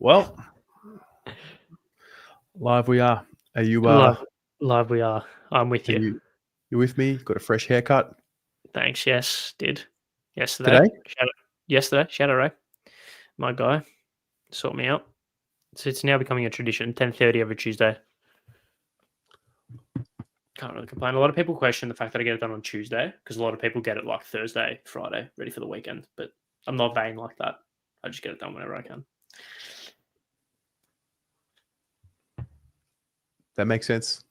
Well, live we are. Are you? Live we are. I'm with you. You with me? Got a fresh haircut. Thanks. Yes, did yesterday. Yesterday, Shadow Ray, my guy, sort me out. So it's now becoming a tradition. 10:30 every Tuesday. Can't really complain. A lot of people question the fact that I get it done on Tuesday because a lot of people get it like Thursday, Friday, ready for the weekend. But I'm not vain like that. I just get it done whenever I can. That makes sense.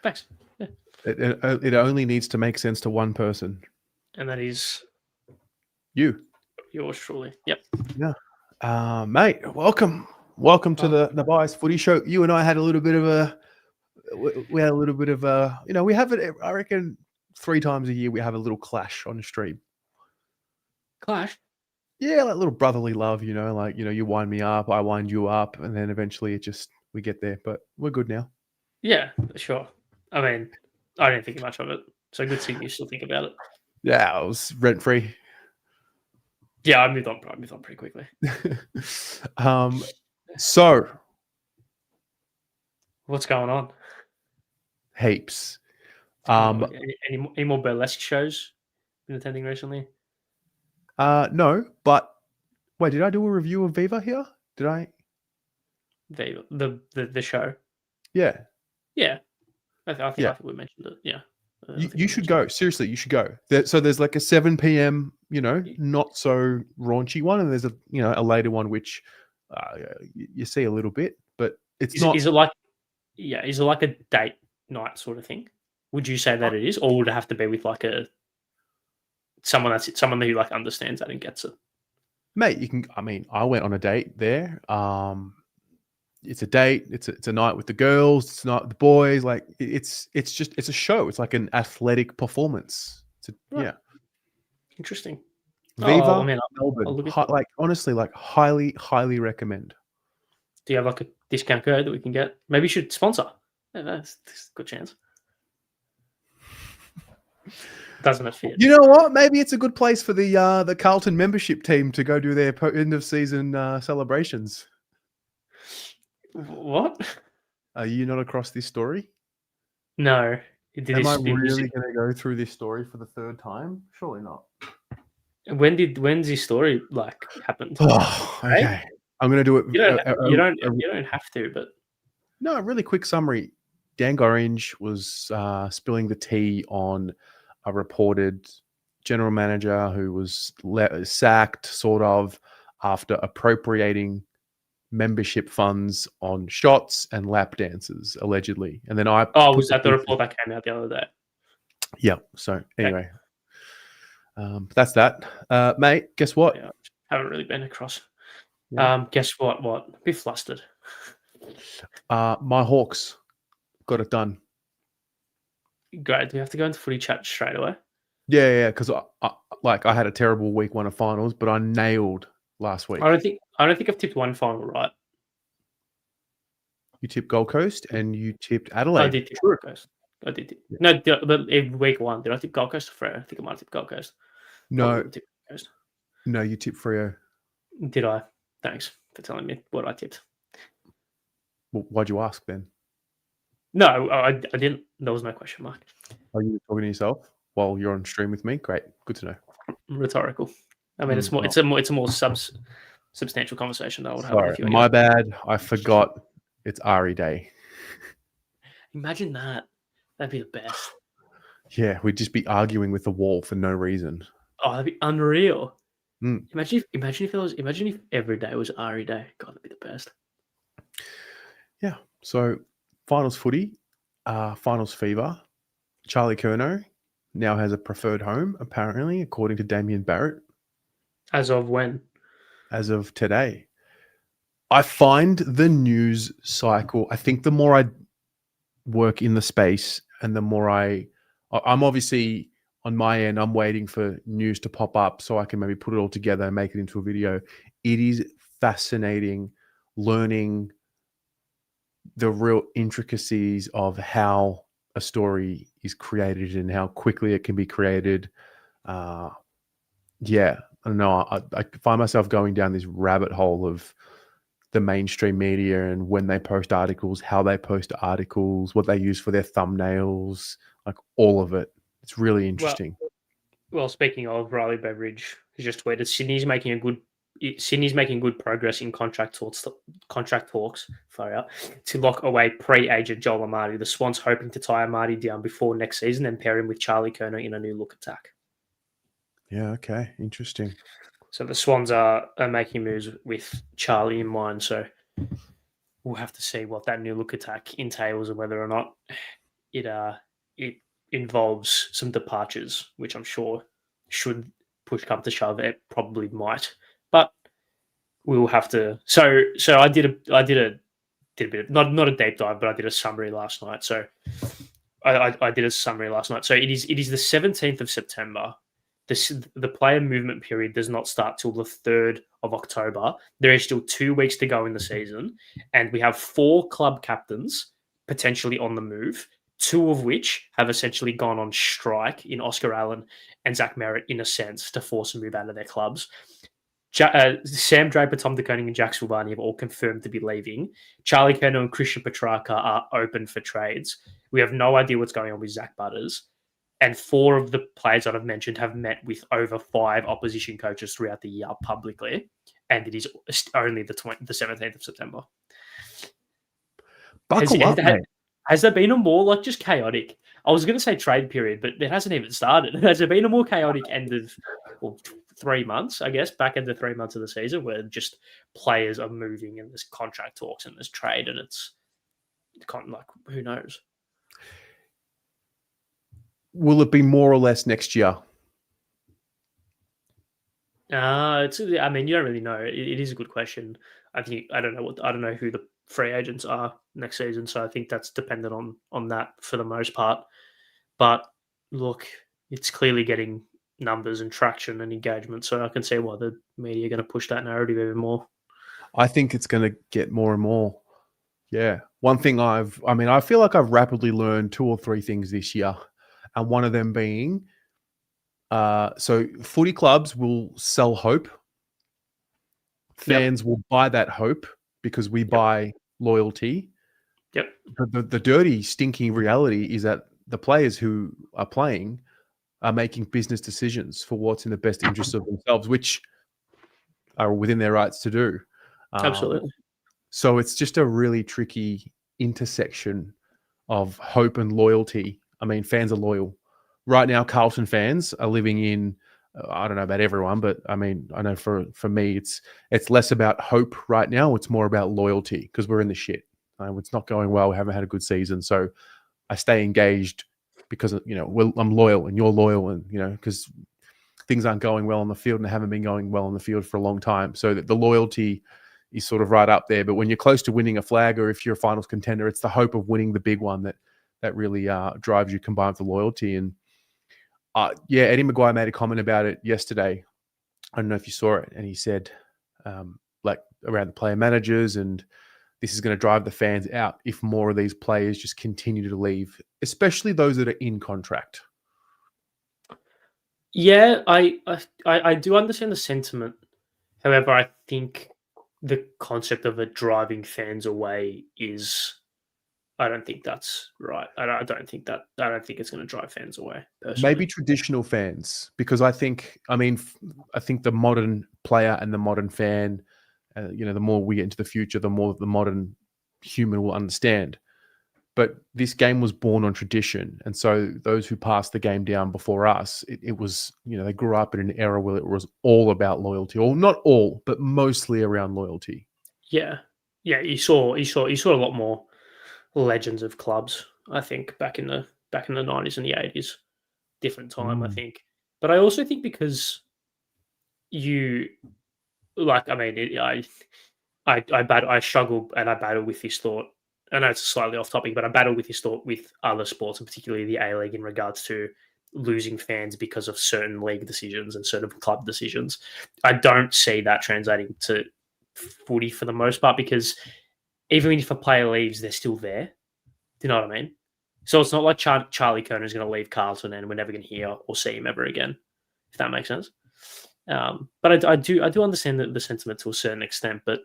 Thanks. Yeah. It only needs to make sense to one person, and that is you. Yours truly. Yep. Yeah. Mate, welcome to the Bias Footy Show. You and I had a little bit of a. We had a little bit of a. We have it. I reckon 3 times a year we have a little clash on the stream. Clash. Yeah, like little brotherly love. You wind me up, I wind you up, and then eventually we get there. But we're good now. Yeah, sure. I mean, I didn't think much of it, so good to see you still think about it. Yeah, I was rent free. Yeah, I moved on pretty quickly. So what's going on? Heaps. Any more burlesque shows been attending recently? No, but wait, did I do a review of Viva here? Did I? Viva, the show. Yeah. Yeah. I think we mentioned it. Yeah. You should go. Seriously, you should go. So there's like a 7 p.m., not so raunchy one, and there's a later one which you see a little bit, but it's not. Is it like a date night sort of thing? Would you say that it is, or would it have to be with like someone who like understands that and gets it? Mate, you can. I mean, I went on a date there. It's a date. It's a night with the girls. It's not the boys. Like it's a show. It's like an athletic performance. Yeah. Interesting. Viva, Melbourne. Honestly, highly recommend. Do you have like a discount code that we can get? Maybe you should sponsor. Yeah, that's a good chance. Doesn't it fit? You know what? Maybe it's a good place for the Carlton membership team to go do their end of season celebrations. What? Are you not across this story? No. Am I really going to go through this story for the 3rd time? Surely not. When's this story happened? Oh, okay. Right? I'm going to do it. You don't have to, but no. A really quick summary. Dan Gorringe was spilling the tea on a reported general manager who was sacked, sort of, after appropriating membership funds on shots and lap dances, allegedly. And then was that the report that came out the other day? Yeah. So anyway, that's that. Mate, guess what? Yeah, haven't really been across. Yeah. Guess what? A bit flustered. My Hawks got it done. Great. Do we have to go into footy chat straight away? Yeah. Because I had a terrible week 1 of finals, but I nailed last week. I don't think I've tipped one final right. You tipped Gold Coast and you tipped Adelaide. I did tip Gold Coast. I did. No, in week 1, did I tip Gold Coast or Freo? I think I might have tipped Gold Coast. No, no, you tipped Freo. Did I? Thanks for telling me what I tipped. Well, why'd you ask then? No, I didn't. There was no question mark. Are you talking to yourself while you're on stream with me? Great, good to know. Rhetorical. I mean, it's a more substantial conversation that I would have with you. My bad. I forgot it's Ari Day. Imagine that. That'd be the best. Yeah, we'd just be arguing with the wall for no reason. Oh, that'd be unreal. Imagine if every day was Ari Day. God, that'd be the best. Yeah. So Finals Footy, Finals Fever. Charlie Curnow now has a preferred home, apparently, according to Damien Barrett. As of when? As of today. I find the news cycle, I think the more I work in the space and the more I'm obviously on my end, I'm waiting for news to pop up so I can maybe put it all together and make it into a video. It is fascinating learning the real intricacies of how a story is created and how quickly it can be created. Yeah, I don't know. I find myself going down this rabbit hole of the mainstream media and when they post articles, how they post articles, what they use for their thumbnails, like all of it. It's really interesting. Well, speaking of, Riley Beveridge has just tweeted Sydney's making good progress in contract talks. Far out to lock away pre-agent Joel Amati. The Swans hoping to tie Amati down before next season and pair him with Charlie Curnow in a new look attack. Yeah, okay, interesting. So the Swans are making moves with Charlie in mind. So we'll have to see what that new look attack entails and whether or not it involves some departures, which I'm sure should push come to shove, it probably might. But we will have to. So I did a bit of, not a deep dive, but I did a summary last night. So I did a summary last night. So it is the 17th of September. The player movement period does not start till the 3rd of October. There is still 2 weeks to go in the season, and we have 4 club captains potentially on the move, 2 of which have essentially gone on strike in Oscar Allen and Zach Merritt, in a sense, to force a move out of their clubs. Sam Draper, Tom De Koning, and Jack Silvani have all confirmed to be leaving. Charlie Curnow and Christian Petrarca are open for trades. We have no idea what's going on with Zach Butters. And 4 of the players that I've mentioned have met with over 5 opposition coaches throughout the year publicly. And it is only the 17th of September. Has there been a more just chaotic? I was going to say trade period, but it hasn't even started. Has there been a more chaotic end of 3 months, I guess, back into 3 months of the season where just players are moving and there's contract talks and there's trade and it's kind of who knows? Will it be more or less next year? You don't really know. It is a good question. I don't know who the free agents are next season, so I think that's dependent on that for the most part. But look, it's clearly getting numbers and traction and engagement, so I can see why the media are going to push that narrative even more. I think it's going to get more and more. Yeah. One thing I feel like I've rapidly learned 2 or 3 things this year. And one of them being, so footy clubs will sell hope. Fans will buy that hope because we buy loyalty. Yep. But the dirty, stinky reality is that the players who are playing are making business decisions for what's in the best interest of themselves, which are within their rights to do. Absolutely. So it's just a really tricky intersection of hope and loyalty. I mean, fans are loyal. Right now, Carlton fans are living in, I don't know about everyone, but I mean, I know for me, it's less about hope right now. It's more about loyalty because we're in the shit. It's not going well. We haven't had a good season. So I stay engaged because, I'm loyal and you're loyal and, because things aren't going well on the field and they haven't been going well on the field for a long time. So that the loyalty is sort of right up there. But when you're close to winning a flag or if you're a finals contender, it's the hope of winning the big one that really drives you combined with the loyalty. And Eddie Maguire made a comment about it yesterday. I don't know if you saw it. And he said, around the player managers, and this is going to drive the fans out if more of these players just continue to leave, especially those that are in contract. Yeah, I do understand the sentiment. However, I think the concept of it driving fans away I don't think that's right. I don't think it's going to drive fans away. Personally. Maybe traditional fans, because I think the modern player and the modern fan, the more we get into the future, the more the modern human will understand. But this game was born on tradition. And so those who passed the game down before us, it was, they grew up in an era where it was all about loyalty, or not all, but mostly around loyalty. Yeah. Yeah. You saw a lot more legends of clubs, I think, back in the 90s and the 80s. Different time, I think. But I also think because I struggle and I battle with this thought. I know it's slightly off topic, but I battle with this thought with other sports, and particularly the A-League, in regards to losing fans because of certain league decisions and certain club decisions. I don't see that translating to footy for the most part, because even if a player leaves, they're still there. Do you know what I mean? So it's not like Charlie Curnow is going to leave Carlton and we're never going to hear or see him ever again, if that makes sense. But I do understand the sentiment to a certain extent, but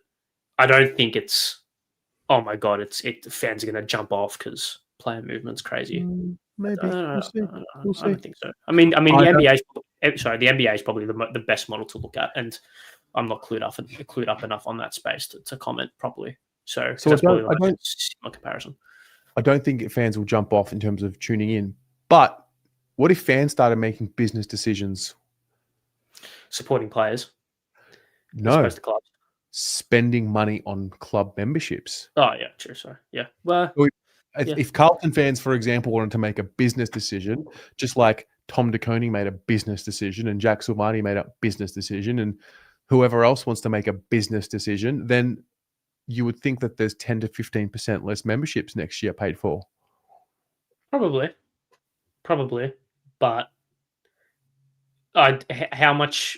I don't think it's, oh my God, fans are going to jump off because player movement's crazy. Maybe we'll see. We'll I don't see. think so. I mean, I the don't- NBA is probably the best model to look at, and I'm not clued up enough on that space to comment properly. So that's probably the most similar comparison. I don't think fans will jump off in terms of tuning in. But what if fans started making business decisions? Supporting players, as No, opposed to clubs. spending money on club memberships. Oh yeah, true. Sorry, yeah. Well, If Carlton fans, for example, wanted to make a business decision, just like Tom De Koning made a business decision and Jack Silvani made a business decision, and whoever else wants to make a business decision, then you would think that there's 10 to 15% less memberships next year paid for. probably, but how much?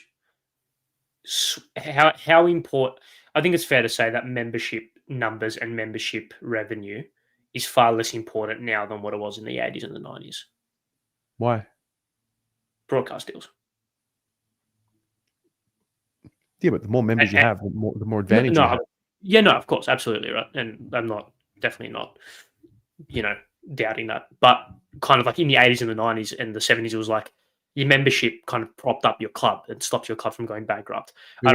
How important? I think it's fair to say that membership numbers and membership revenue is far less important now than what it was in the 80s and the 90s. Why? Broadcast deals. Yeah, but the more members you have, the more advantage you have. Yeah, no, of course, absolutely right. And I'm definitely not, doubting that. But kind of like in the 80s and the 90s and the 70s, it was like your membership kind of propped up your club and stopped your club from going bankrupt. It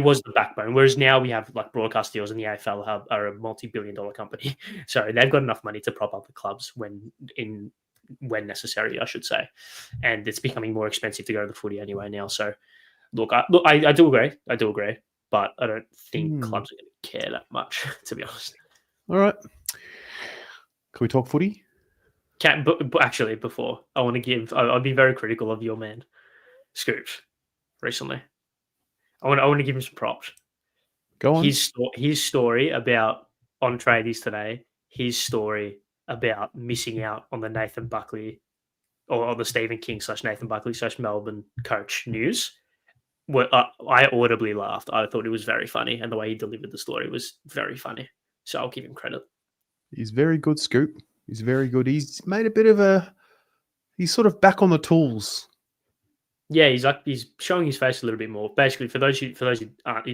was the backbone. Whereas now we have like broadcast deals, and the AFL are a multi-billion-dollar company, so they've got enough money to prop up the clubs when necessary, I should say. And it's becoming more expensive to go to the footy anyway now. So, I do agree, but I don't think clubs are going to care that much, to be honest. All right. Can we talk footy? But actually, before I want to give, I'll be very critical of your man, Scoops, recently. I want to give him some props. Go on. His story about on tradies today. His story about missing out on the Nathan Buckley or the Stephen King / Nathan Buckley / Melbourne coach news. I audibly laughed. I thought it was very funny, and the way he delivered the story was very funny. So I'll give him credit. He's very good, Scoop. He's very good. He's made a bit of he's sort of back on the tools. Yeah, he's showing his face a little bit more. Basically, for those who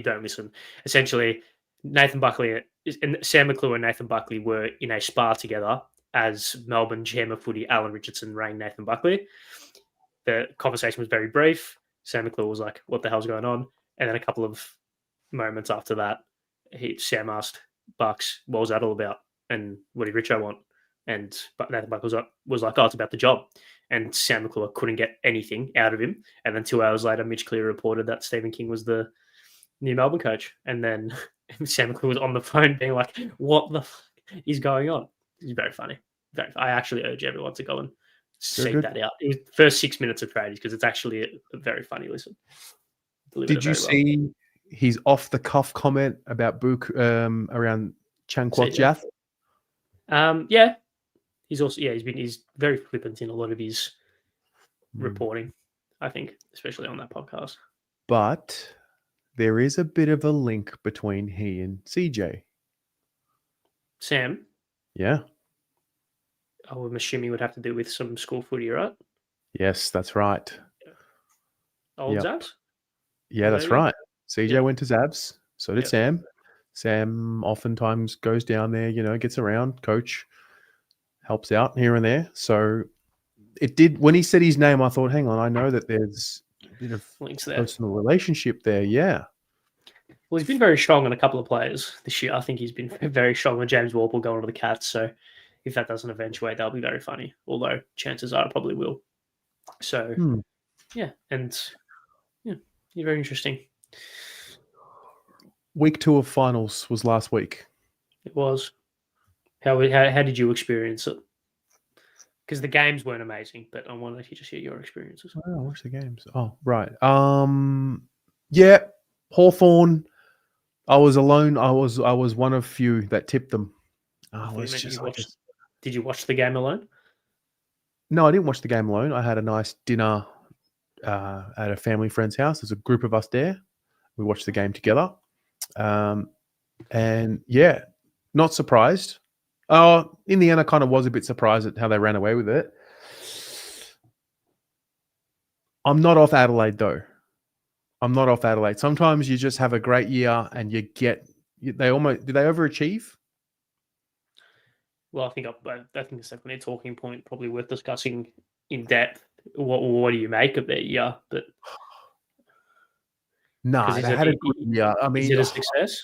don't listen, essentially, Nathan Buckley and Sam McClure and Nathan Buckley were in a spa together as Melbourne GM of footy Alan Richardson rang Nathan Buckley. The conversation was very brief. Sam McClure was like, "What the hell's going on?" And then a couple of moments after that, Sam asked Bucks, "What was that all about? And what did Richo want?" And Nathan Buckley was like, "Oh, it's about the job." And Sam McClure couldn't get anything out of him. And then 2 hours later, Mitch Cleary reported that Stephen King was the new Melbourne coach. And then Sam McClure was on the phone being like, "What the fuck is going on?" It's very funny. I actually urge everyone to go and seek that out. It was the first 6 minutes of tradies because it's actually a very funny listen. Did you see his off-the-cuff comment about Book around Chanquoth Jath? Yeah. He's very flippant in a lot of his reporting, I think, especially on that podcast. But there is a bit of a link between he and CJ. Sam? Yeah. I'm assuming it would have to do with some school footy, right? Yes, that's right. Old Zabs? Yeah, that's right. CJ went to Zabs. So did Sam. Sam oftentimes goes down there, gets around, coach, helps out here and there. So it did. When he said his name, I thought, hang on, I know that there's a bit of links there. Personal relationship there. Yeah. Well, he's been very strong on a couple of players this year. I think he's been very strong on James Warple going to the Cats. So if that doesn't eventuate, that'll be very funny. Although chances are it probably will. So, yeah. And, you're very interesting. Week 2 of finals was last week. It was. How did you experience it? Because the games weren't amazing, but I wanted to just hear your experiences. Oh, I watched the games. Oh, right. Yeah, Hawthorn. I was alone. I was one of few that tipped them. Did you watch the game alone? No, I didn't watch the game alone. I had a nice dinner at a family friend's house. There's a group of us there. We watched the game together. And yeah, not surprised. In the end, I kind of was a bit surprised at how they ran away with it. I'm not off Adelaide, though. I'm not off Adelaide. Sometimes you just have a great year and you get. Did they overachieve? Well, I think it's definitely a talking point, probably worth discussing in depth. What do you make of their year? But No, because they had a good year. I is mean, it a success?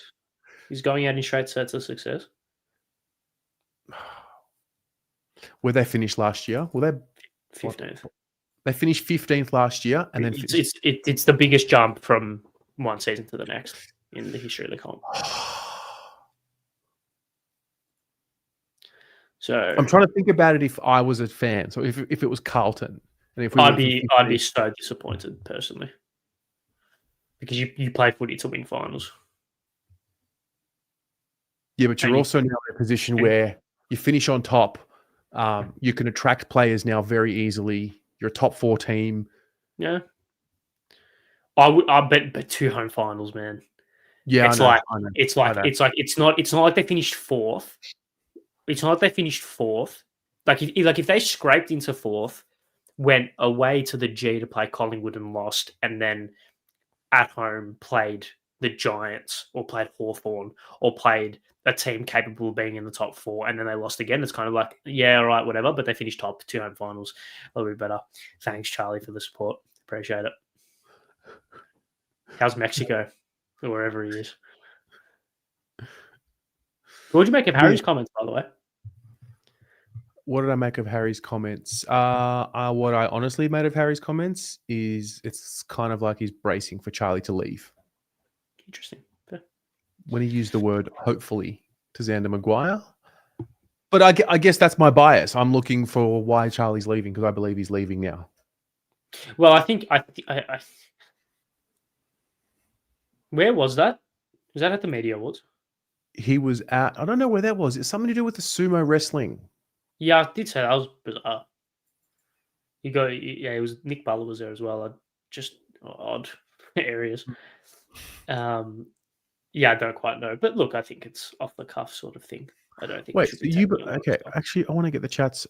He's going out in straight sets of success. where they finished last year? Well, 15th. they finished 15th last year, and then It's the biggest jump from one season to the next in the history of the comp. So I'm trying to think about it if I was a fan. So if it was Carlton, and if we I'd be so disappointed personally, because you play footy to win finals. Yeah, but you're also now in a position where you finish on top. You can attract players now very easily. You're a top 4 team. Yeah, I bet 2 home finals, man. Yeah, it's it's not like they finished 4th. It's not like they finished 4th. Like if they scraped into 4th, went away to the G to play Collingwood and lost, and then at home played the Giants or played Hawthorn or played a team capable of being in the top 4, and then they lost again. It's kind of like, yeah, all right, whatever. But they finished top, 2 home finals, a little bit better. Thanks, Charlie, for the support. Appreciate it. How's Mexico or wherever he is? What would you make of Harry's comments, by the way? What did I make of Harry's comments? What I honestly made of Harry's comments is it's kind of like he's bracing for Charlie to leave. Interesting. Yeah. When he used the word hopefully to Xander Maguire. But I guess that's my bias. I'm looking for why Charlie's leaving because I believe he's leaving now. Well, I think where was that? Was that at the Media Awards? He was at, I don't know where that was. It's something to do with the sumo wrestling. Yeah, I did say that was bizarre. It was Nick Butler was there as well. Just odd areas. Yeah, I don't quite know, but look, I think it's off the cuff sort of thing. I don't think. Wait, okay? Actually, I want to get the chat's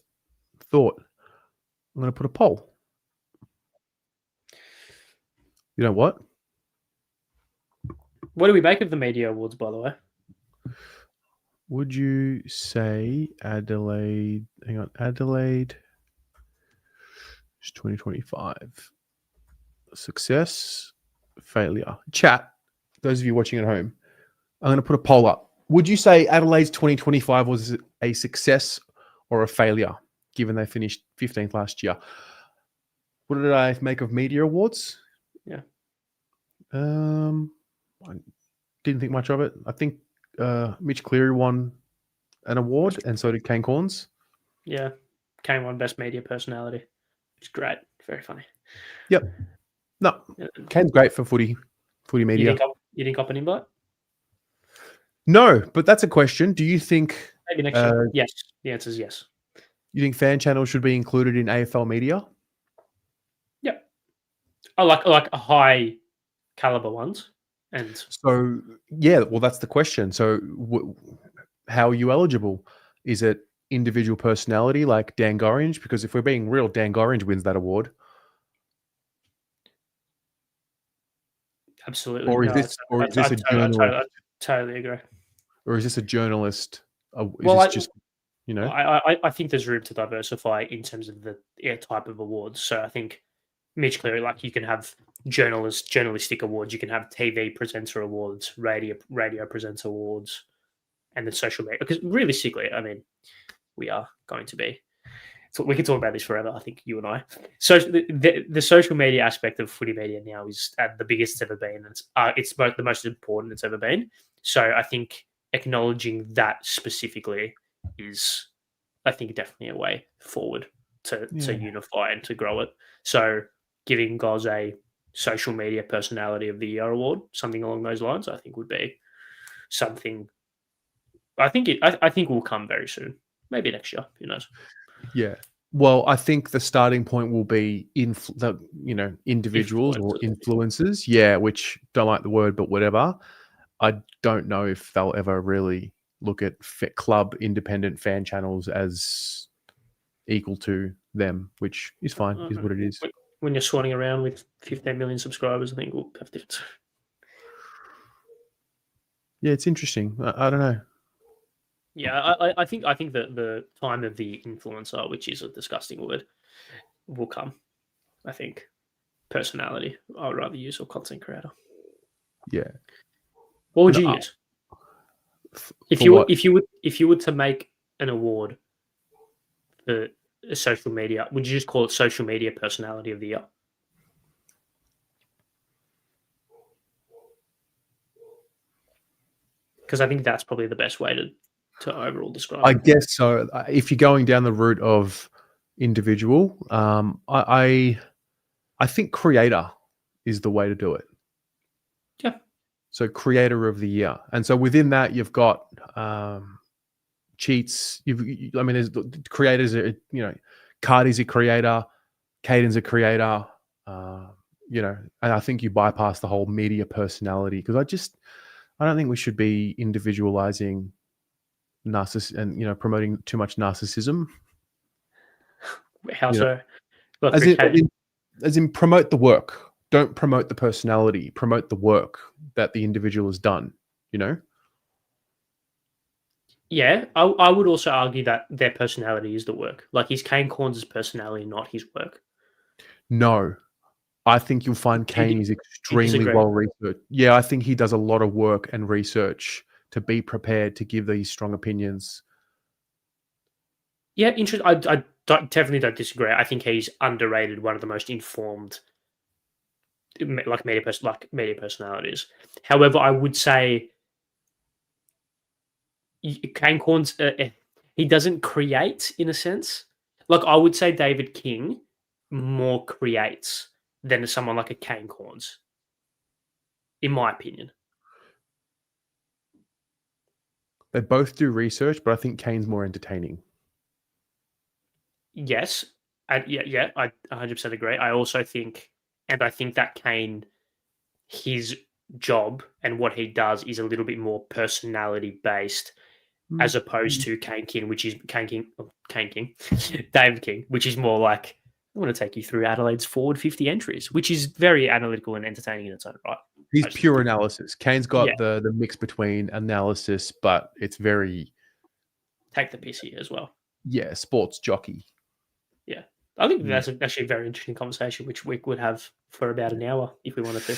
thought. I'm going to put a poll. You know what? What do we make of the Media Awards, by the way? Would you say Adelaide? Hang on, Adelaide. It's 2025. Success, failure. Chat. Those of you watching at home, I'm going to put a poll up. Would you say Adelaide's 2025 was a success or a failure, given they finished 15th last year? What did I make of Media Awards? Yeah. I didn't think much of it. I think Mitch Cleary won an award, and so did Kane Corns. Yeah, Kane won Best Media Personality. It's great. Very funny. Yep. No, Kane's great for footy media. You didn't cop an invite? No, but that's a question. Do you think maybe next year? Yes. The answer is yes. You think fan channels should be included in AFL media? Yeah. I like a high caliber ones. And so, yeah, well, that's the question. So, how are you eligible? Is it individual personality like Dan Gorringe? Because if we're being real, Dan Gorringe wins that award. Absolutely. Or is this a journalist? I totally agree. Or is this a journalist? I think there's room to diversify in terms of the type of awards. So I think Mitch Cleary, like you can have journalistic awards, you can have TV presenter awards, radio presenter awards, and then social media. Because realistically, I mean, we are going to be. So we can talk about this forever, I think, you and I. So the social media aspect of footy media now is at the biggest it's ever been. It's the most important it's ever been. So I think acknowledging that specifically is, I think, definitely a way forward to unify and to grow it. So giving Goz a social media personality of the year award, something along those lines, I think would be something. I think will come very soon. Maybe next year. Who knows? Yeah. Well, I think the starting point will be individuals or influencers. Yeah, which don't like the word, but whatever. I don't know if they'll ever really look at club independent fan channels as equal to them, which is fine, is what it is. when you're swanning around with 15 million subscribers, I think we'll have different. Yeah, it's interesting. I don't know. Yeah, I think that the time of the influencer, which is a disgusting word, will come. I think personality. I would rather use or content creator. Yeah. What would No, you use if for you what? if you were to make an award for social media? Would you just call it social media personality of the year? Because I think that's probably the best way to overall describe I it. guess so. If you're going down the route of individual, I think creator is the way to do it. Yeah. So creator of the year, and so within that you've got cheats. I mean, there's creators. Cardi's a creator, Caden's a creator. And I think you bypass the whole media personality because I don't think we should be individualizing and promoting too much narcissism. How so? Look, As in promote the work. Don't promote the personality. Promote the work that the individual has done. Yeah, I would also argue that their personality is the work. Like, is Kane Corns' personality not his work? No, I think you'll find Kane is extremely disagree? well researched. Yeah, I think he does a lot of work and research to be prepared to give these strong opinions. Yeah, interesting. I definitely don't disagree. I think he's underrated. One of the most informed, media personalities. However, I would say Kane Corns, he doesn't create in a sense. Like, I would say David King more creates than someone like a Kane Corns, in my opinion. They both do research, but I think Kane's more entertaining. Yes, I 100% agree. I also think, and I think that Kane, his job and what he does is a little bit more personality based, as opposed to Kane King, which is David King, which is more like, I want to take you through Adelaide's forward 50 entries, which is very analytical and entertaining in its own right. He's pure analysis. Kane's got the mix between analysis, but it's very take the piss here as well. Yeah, sports jockey. Yeah, I think that's actually a very interesting conversation, which we would have for about an hour if we wanted to.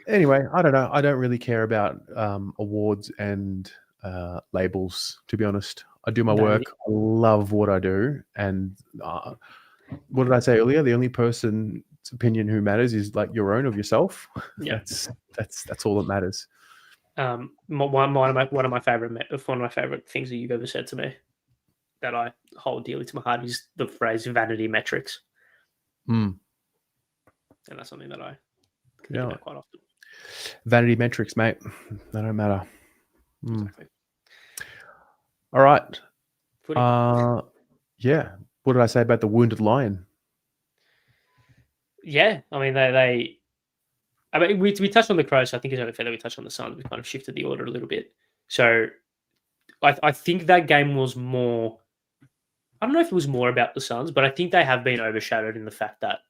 Anyway, I don't know. I don't really care about awards and labels, to be honest. I do my work. I love what I do. And what did I say earlier? The only person's opinion who matters is like your own of yourself. Yeah, that's all that matters. One of my favorite things that you've ever said to me that I hold dearly to my heart is the phrase vanity metrics. And that's something that I think about quite often. Vanity metrics, mate. They don't matter. Exactly. All right. Footy. Yeah. What did I say about the wounded lion? Yeah, I mean, we touched on the Crows, so I think it's only fair that we touched on the Suns. We kind of shifted the order a little bit. So I think that game was more, I don't know if it was more about the Suns, but I think they have been overshadowed in the fact that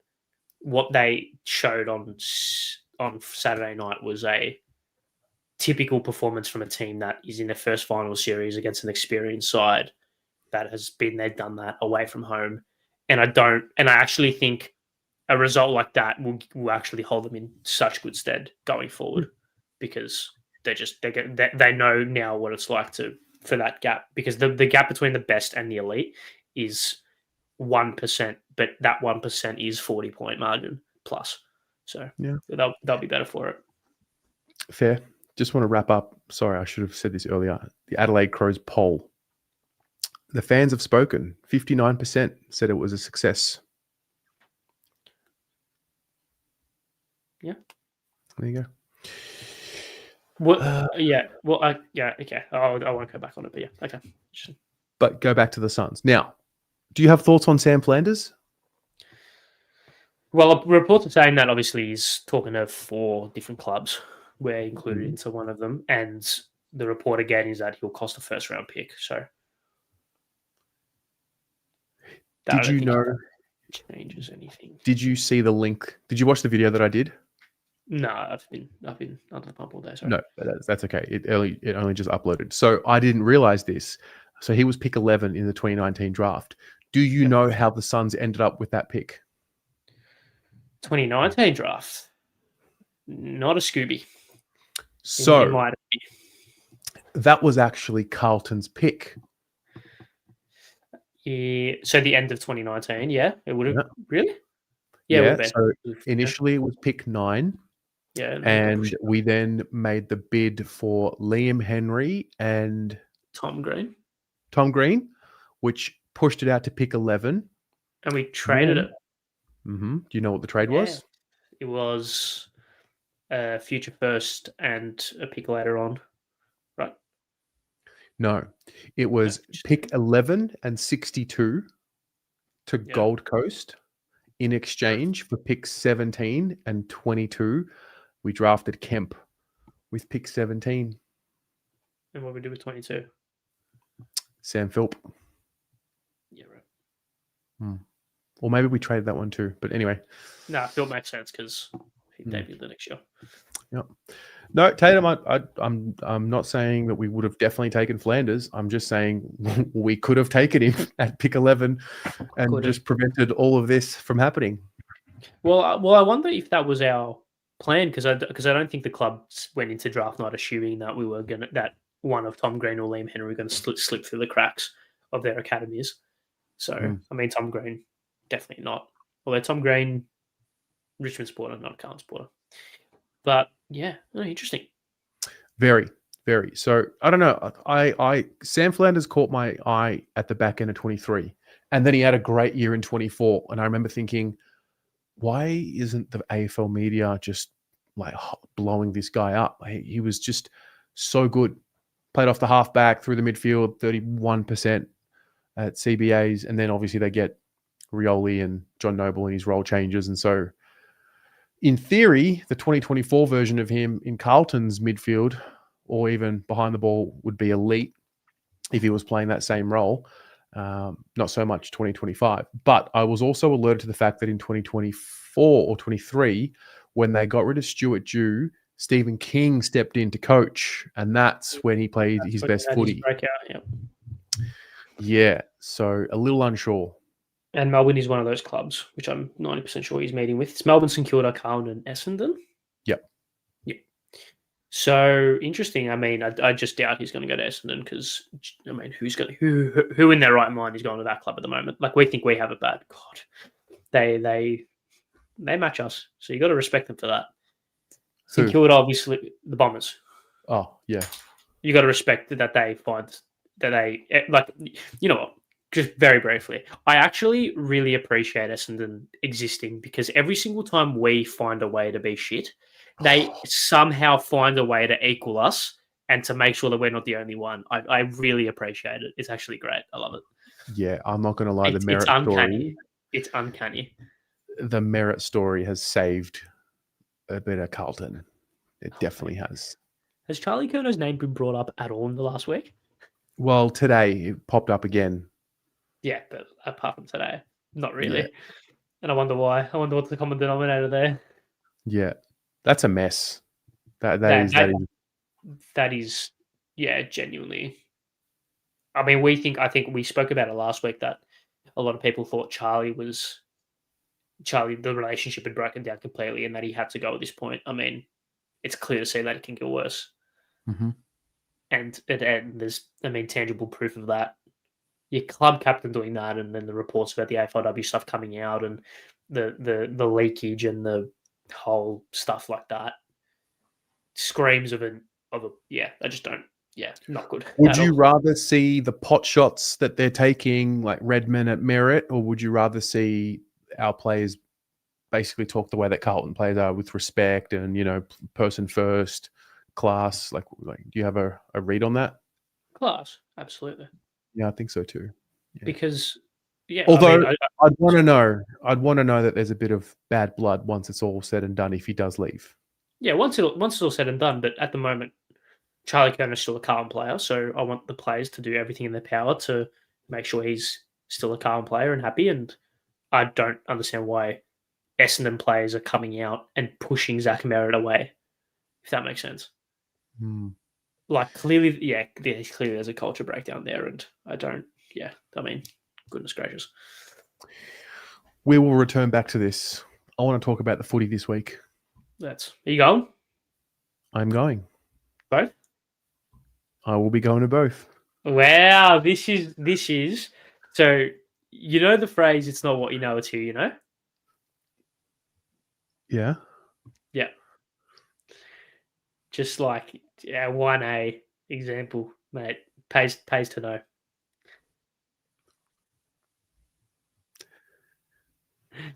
what they showed on Saturday night was a typical performance from a team that is in their first final series against an experienced side that has been there, done that away from home. And I actually think a result like that will actually hold them in such good stead going forward, because they know now what it's like for that gap, because the gap between the best and the elite is 1%, but that 1% is 40-point margin plus. So yeah, they'll be better for it. Fair. Just want to wrap up. Sorry, I should have said this earlier. The Adelaide Crows poll. The fans have spoken. 59% said it was a success. Yeah. There you go. Okay. I won't go back on it, but yeah. Okay. But go back to the Suns. Now, do you have thoughts on Sam Flanders? Well, reports are saying that obviously he's talking to 4 different clubs. We're included into one of them. And the report again is that he'll cost a first-round pick. So, did you know changes anything. Did you see the link? Did you watch the video that I did? No, I've been under the pump all day. Sorry. No, that's okay. It only just uploaded. So I didn't realize this. So he was pick 11 in the 2019 draft. Do you know how the Suns ended up with that pick? 2019 draft. Not a Scooby. So that was actually Carlton's pick. Yeah, so the end of 2019, yeah, it would have really. Yeah. So initially it was pick 9. Yeah, and we then made the bid for Liam Henry and Tom Green, which pushed it out to pick 11. And we traded it. Mm-hmm. Do you know what the trade was? It was a future first and a pick later on, right? No, it was pick 11 and 62 to Gold Coast in exchange for pick 17 and 22. We drafted Kemp with pick 17. And what we do with 22? Sam Philp. Yeah, right. Or maybe we traded that one too. But anyway. No, Philp makes sense because he debuted the next year. Yep. No, Tatum, I'm not saying that we would have definitely taken Flanders. I'm just saying we could have taken him at pick 11 and just prevented all of this from happening. Well, I wonder if that was our plan because I don't think the club went into draft night assuming that we were that one of Tom Green or Liam Henry were going to slip through the cracks of their academies. So I mean, Tom Green definitely not. Although Tom Green, Richmond supporter, not a Carlton supporter. But yeah, interesting. Very, very. So I don't know. Sam Flanders caught my eye at the back end of 23, and then he had a great year in 24. And I remember thinking, why isn't the AFL media just like blowing this guy up? He was just so good. Played off the halfback, through the midfield, 31% at CBAs, and then obviously they get Rioli and John Noble in his role changes, and so in theory, the 2024 version of him in Carlton's midfield or even behind the ball would be elite if he was playing that same role. Not so much 2025. But I was also alerted to the fact that in 2024 or 23, when they got rid of Stuart Dew, Stephen King stepped in to coach, and that's when he played his best footy. Yeah, so a little unsure. And Melbourne is one of those clubs, which I'm 90% sure he's meeting with. It's Melbourne, St Kilda, Carlton and Essendon. Yep. So interesting. I mean, I just doubt he's going to go to Essendon because, I mean, who in their right mind is going to that club at the moment? Like, we think we have it bad. God, they match us, so you got to respect them for that. St Kilda, obviously, the Bombers. Oh yeah, you got to respect that they find that they like. You know what? Just very briefly, I actually really appreciate Essendon existing because every single time we find a way to be shit, they somehow find a way to equal us and to make sure that we're not the only one. I really appreciate it. It's actually great. I love it. Yeah, I'm not going to lie. The Merritt story. It's uncanny. The Merritt story has saved a bit of Carlton. It definitely has. Has Charlie Curnow's name been brought up at all in the last week? Well, today it popped up again. Yeah, but apart from today, not really. Yeah. And I wonder why. I wonder what's the common denominator there. Yeah, that's a mess. That is, yeah, genuinely. I mean, I think we spoke about it last week that a lot of people thought Charlie, the relationship had broken down completely and that he had to go at this point. I mean, it's clear to see that it can get worse. Mm-hmm. And there's, tangible proof of that. Your club captain doing that, and then the reports about the AFLW stuff coming out, and the leakage and the whole stuff like that screams of a I just don't. Yeah, not good. Would you rather see the pot shots that they're taking, like Redmond at Merritt, or would you rather see our players basically talk the way that Carlton players are, with respect and person first, class? Like do you have a read on that? Class, absolutely. Yeah, I think so too. Yeah. Because, although I'd want to know that there's a bit of bad blood once it's all said and done if he does leave. Yeah, once it's all said and done. But at the moment, Charlie Curnow is still a Carlton player, so I want the players to do everything in their power to make sure he's still a Carlton player and happy. And I don't understand why Essendon players are coming out and pushing Zach Merritt away, if that makes sense. Like, clearly there's a culture breakdown there, and goodness gracious. We will return back to this. I want to talk about the footy this week. Are you going? I'm going. Both? I will be going to both. Wow, this is so, you know the phrase, it's not what you know, it's who you know? Yeah. Yeah. Just like 1A example, mate. Pays to know.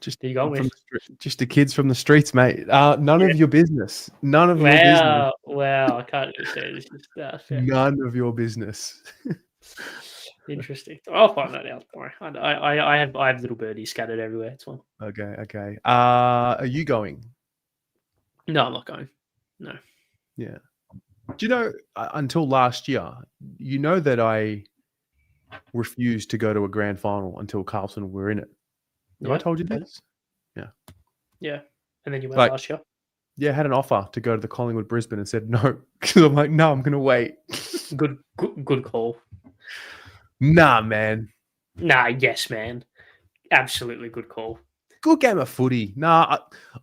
Just you go with? Just the kids from the streets, mate. None of your business. None of your business. Wow, I can't understand this stuff. Yeah. None of your business. Interesting. I'll find that out. Don't worry. I have little birdies scattered everywhere. It's fine. Okay. Are you going? No, I'm not going. No. Yeah. Do you know, until last year, you know that I refused to go to a grand final until Carlton were in it. Have I told you this? Yeah. Yeah. And then you went last year? Yeah, I had an offer to go to the Collingwood Brisbane and said no. Because I'm like, no, I'm going to wait. Good call. Nah, man. Nah, yes, man. Absolutely good call. Good game of footy. Nah,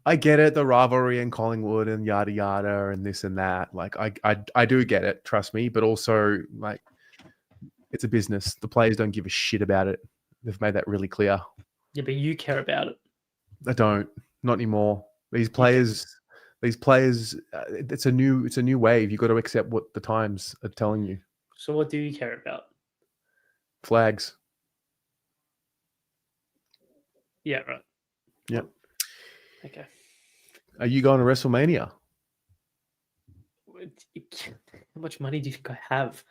I get it, the rivalry and Collingwood and yada yada and this and that. Like, I do get it, trust me. But also, like, it's a business. The players don't give a shit about it. They've made that really clear. Yeah, but you care about it. I don't. Not anymore. These players. It's a new wave. You got to accept what the times are telling you. So, what do you care about? Flags. Yeah, right. Yep. Okay. Are you going to WrestleMania? How much money do you think I have?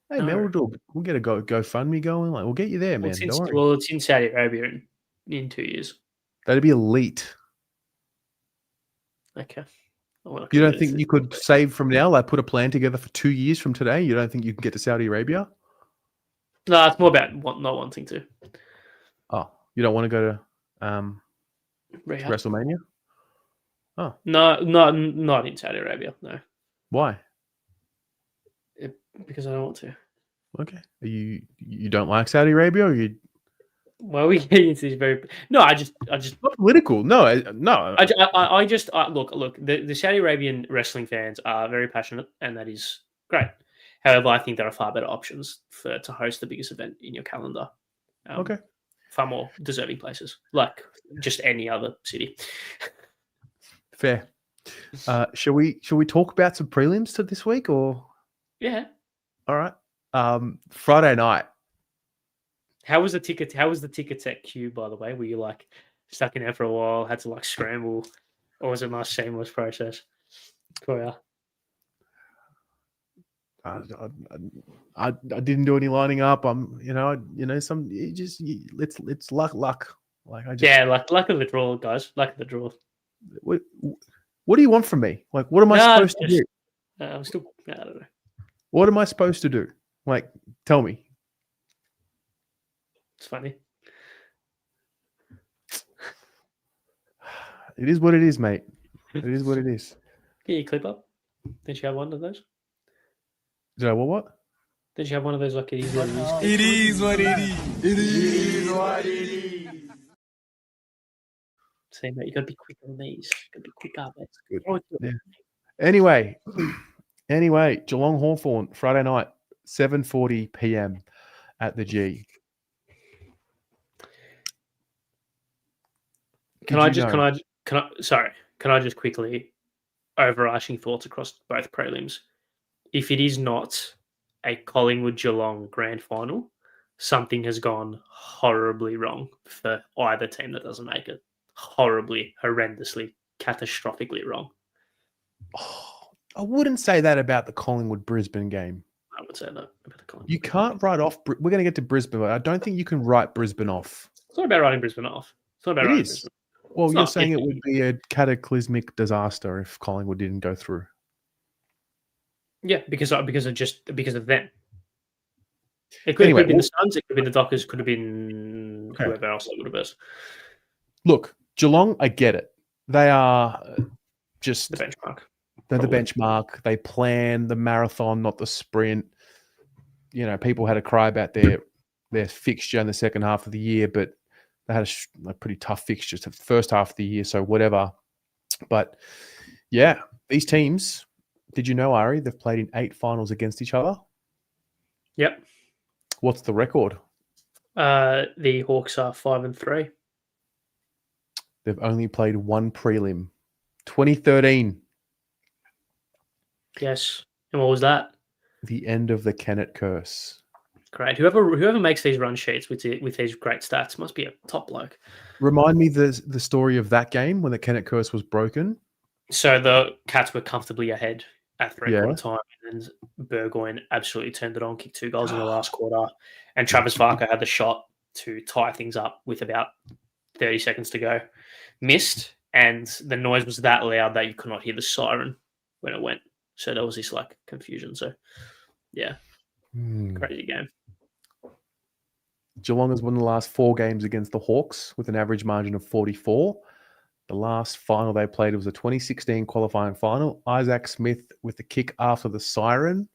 Hey, man, we'll get a GoFundMe going. Like, we'll get you there, man. It's in Saudi Arabia in 2 years. That'd be elite. Okay. You don't think you could save from now? Like, put a plan together for 2 years from today? You don't think you can get to Saudi Arabia? No, it's more about not wanting to. Oh, you don't want to go to WrestleMania? Oh, no, not in Saudi Arabia. No. Why? Because I don't want to. Okay. You don't like Saudi Arabia, or you? Well, we get into this very. No, I just not political. No. I just look. The Saudi Arabian wrestling fans are very passionate, and that is great. However, I think there are far better options to host the biggest event in your calendar. Okay. Far more deserving places, like just any other city. Fair. Shall we talk about some prelims to this week, or? Yeah. All right. Friday night. How was the tickets at Q, by the way? Were you like stuck in there for a while, had to like scramble, or was it a nice seamless process for you? I didn't do any lining up. It's luck. Like luck of the draw, guys. Luck of the draw. What do you want from me? Like, what am I supposed to do? I don't know. What am I supposed to do? Like, tell me. It's funny. It is what it is, mate. It is what it is. Get your clip up. Did you have one of those? Did I what? Did you have one of those like it is what it is? It is what it is. It is what it is. See, mate, you gotta be quick on these. You gotta be quick up, mate. Good. Yeah. Anyway, Geelong Hawthorn, Friday night, 7:40 p.m. at the G. Can I just quickly overarching thoughts across both prelims? If it is not a Collingwood Geelong grand final, something has gone horribly wrong for either team that doesn't make it. Horribly, horrendously, catastrophically wrong. Oh, I wouldn't say that about the Collingwood Brisbane game. I would say that about the Collingwood. You can't write off. We're going to get to Brisbane, but I don't think you can write Brisbane off. It's not about writing Brisbane off. It's not about writing Brisbane. Well, you're saying it would be a cataclysmic disaster if Collingwood didn't go through. Yeah, because of them. It could have been the Suns, it could have been the Dockers, could have been whoever else it would have been. Look, Geelong, I get it. They are just The benchmark. they're the probably. benchmark. They plan the marathon, not the sprint. You know, people had a cry about their fixture in the second half of the year, but they had a pretty tough fixture to the first half of the year, so whatever. But yeah, these teams, did you know, Ari, they've played in 8 finals against each other? Yep. What's the record? The Hawks are 5-3. They've only played 1 prelim. 2013, Yes. And what was that? the end of the Kennett curse. Great. Whoever makes these run sheets with these great stats must be a top bloke. Remind me the story of that game when the Kennett curse was broken. So the Cats were comfortably ahead at three-quarter Yeah. time, and Burgoyne absolutely turned it on, kicked 2 goals in the last quarter, and Travis Farker had the shot to tie things up with about 30 seconds to go. Missed, and the noise was that loud that you could not hear the siren when it went. So there was this like confusion. So yeah, crazy game. Geelong has won the last 4 games against the Hawks with an average margin of 44. The last final they played was a 2016 qualifying final. Isaac Smith with the kick after the siren.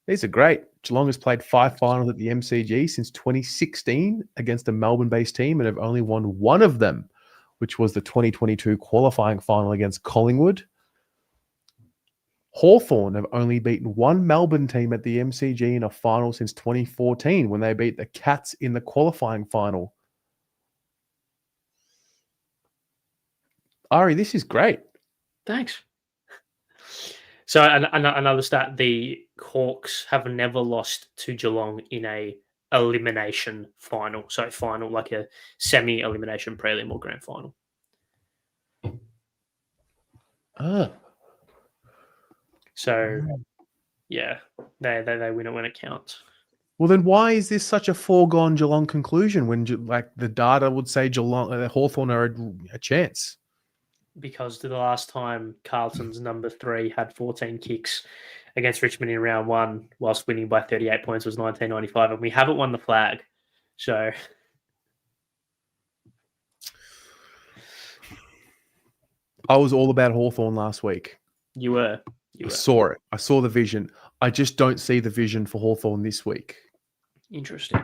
These are great. Geelong has played 5 finals at the MCG since 2016 against a Melbourne-based team and have only won 1 of them, which was the 2022 qualifying final against Collingwood. Hawthorn have only beaten 1 Melbourne team at the MCG in a final since 2014 when they beat the Cats in the qualifying final. Ari, this is great. Thanks. So another stat: the Hawks have never lost to Geelong in a elimination final. So final, like a semi-elimination prelim or grand final. So yeah, they win it when it counts. Well, then why is this such a foregone Geelong conclusion when like the data would say Geelong, Hawthorn are a chance? Because the last time Carlton's number 3 had 14 kicks against Richmond in round 1 whilst winning by 38 points was 1995, and we haven't won the flag. So I was all about Hawthorn last week. you were. I saw it. I saw the vision. I just don't see the vision for Hawthorn this week. Interesting.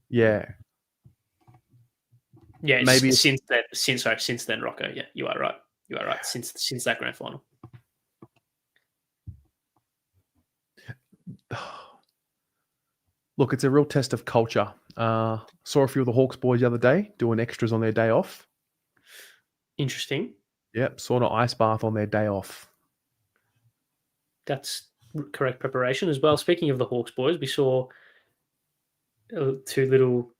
Yeah. Yeah, Maybe since then, Rocco. Yeah, you are right. You are right. Since that grand final. Look, it's a real test of culture. Saw a few of the Hawks boys the other day doing extras on their day off. Interesting. Yep, saw an ice bath on their day off. That's correct preparation as well. Speaking of the Hawks boys, we saw 2 little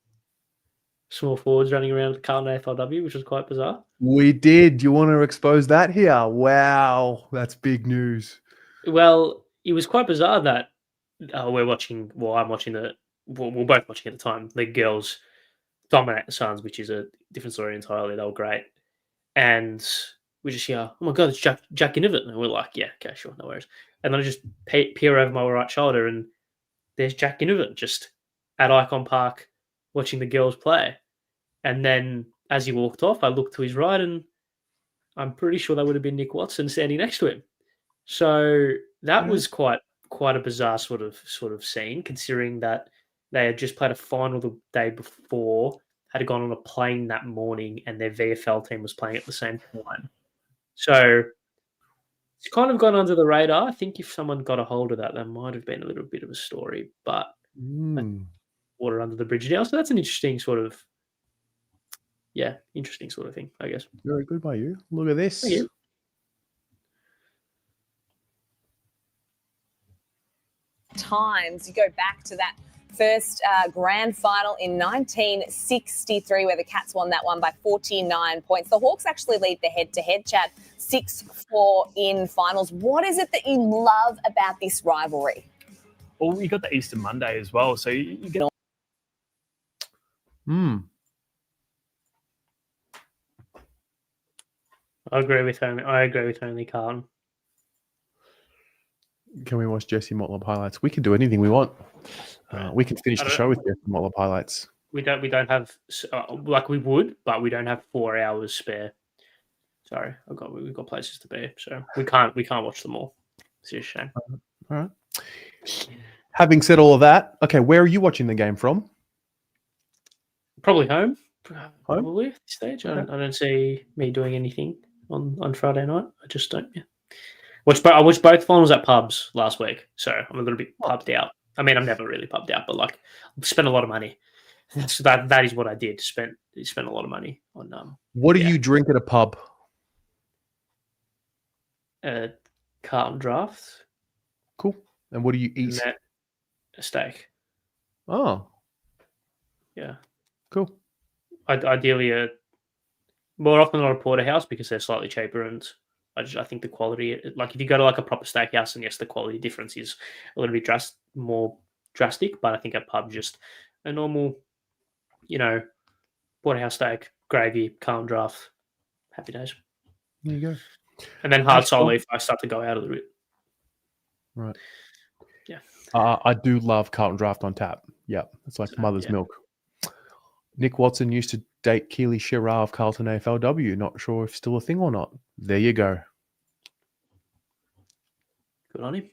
small forwards running around at Carlton AFLW, which was quite bizarre. We did. You want to expose that here? Wow, that's big news. Well, it was quite bizarre that we're watching. Well, I'm watching we're both watching at the time. The girls dominate the Suns, which is a different story entirely. They were great, and we just hear, "Oh my god, it's Jack Ginnivan," and we're like, "Yeah, okay, sure, no worries." And then I just peer over my right shoulder, and there's Jack Ginnivan just at Icon Park watching the girls play. And then as he walked off, I looked to his right, and I'm pretty sure that would have been Nick Watson standing next to him. So that was quite a bizarre sort of scene, considering that they had just played a final the day before, had gone on a plane that morning, and their VFL team was playing at the same time. So it's kind of gone under the radar. I think if someone got a hold of that, that might have been a little bit of a story, but water under the bridge now. So that's an interesting sort of thing, I guess. Very good by you. Look at this. Thank you. Times you go back to that first grand final in 1963 where the Cats won that one by 49 points. The Hawks actually lead the head-to-head chat 6-4 in finals. What is it that you love about this rivalry? Well, you got the Easter Monday as well, so you get I agree with only Carlton. Can we watch Jesse Motlop highlights? We can do anything we want. We can finish the show with Jesse Motlop highlights. We don't have like we would, but we don't have 4 hours spare. Sorry, we've got places to be, so we can't watch them all. It's a shame. All right. Having said all of that, okay, where are you watching the game from? Probably home. Probably at this stage. Okay. I don't see me doing anything on Friday night. I just don't. Yeah. I watched both finals at pubs last week, so I'm a little bit pubbed out. I mean, I'm never really pubbed out, but like, I've spent a lot of money. So that is what I did. Spent a lot of money on. What do you drink at a pub? Carlton draft. Cool. And what do you eat? A steak. Oh, yeah. Cool. Ideally, more often not a porterhouse because they're slightly cheaper, and I think the quality, like if you go to like a proper steakhouse, and yes, the quality difference is a little bit more drastic, but I think a pub just a normal, porterhouse steak, gravy, calm draft, happy days. There you go. And then hard solo if I start to go out a little bit. Right. Yeah. I do love Carlton Draft on tap. Yeah, it's like mother's milk. Nick Watson used to date Keely Shearer of Carlton AFLW. Not sure if still a thing or not. There you go. Good on him.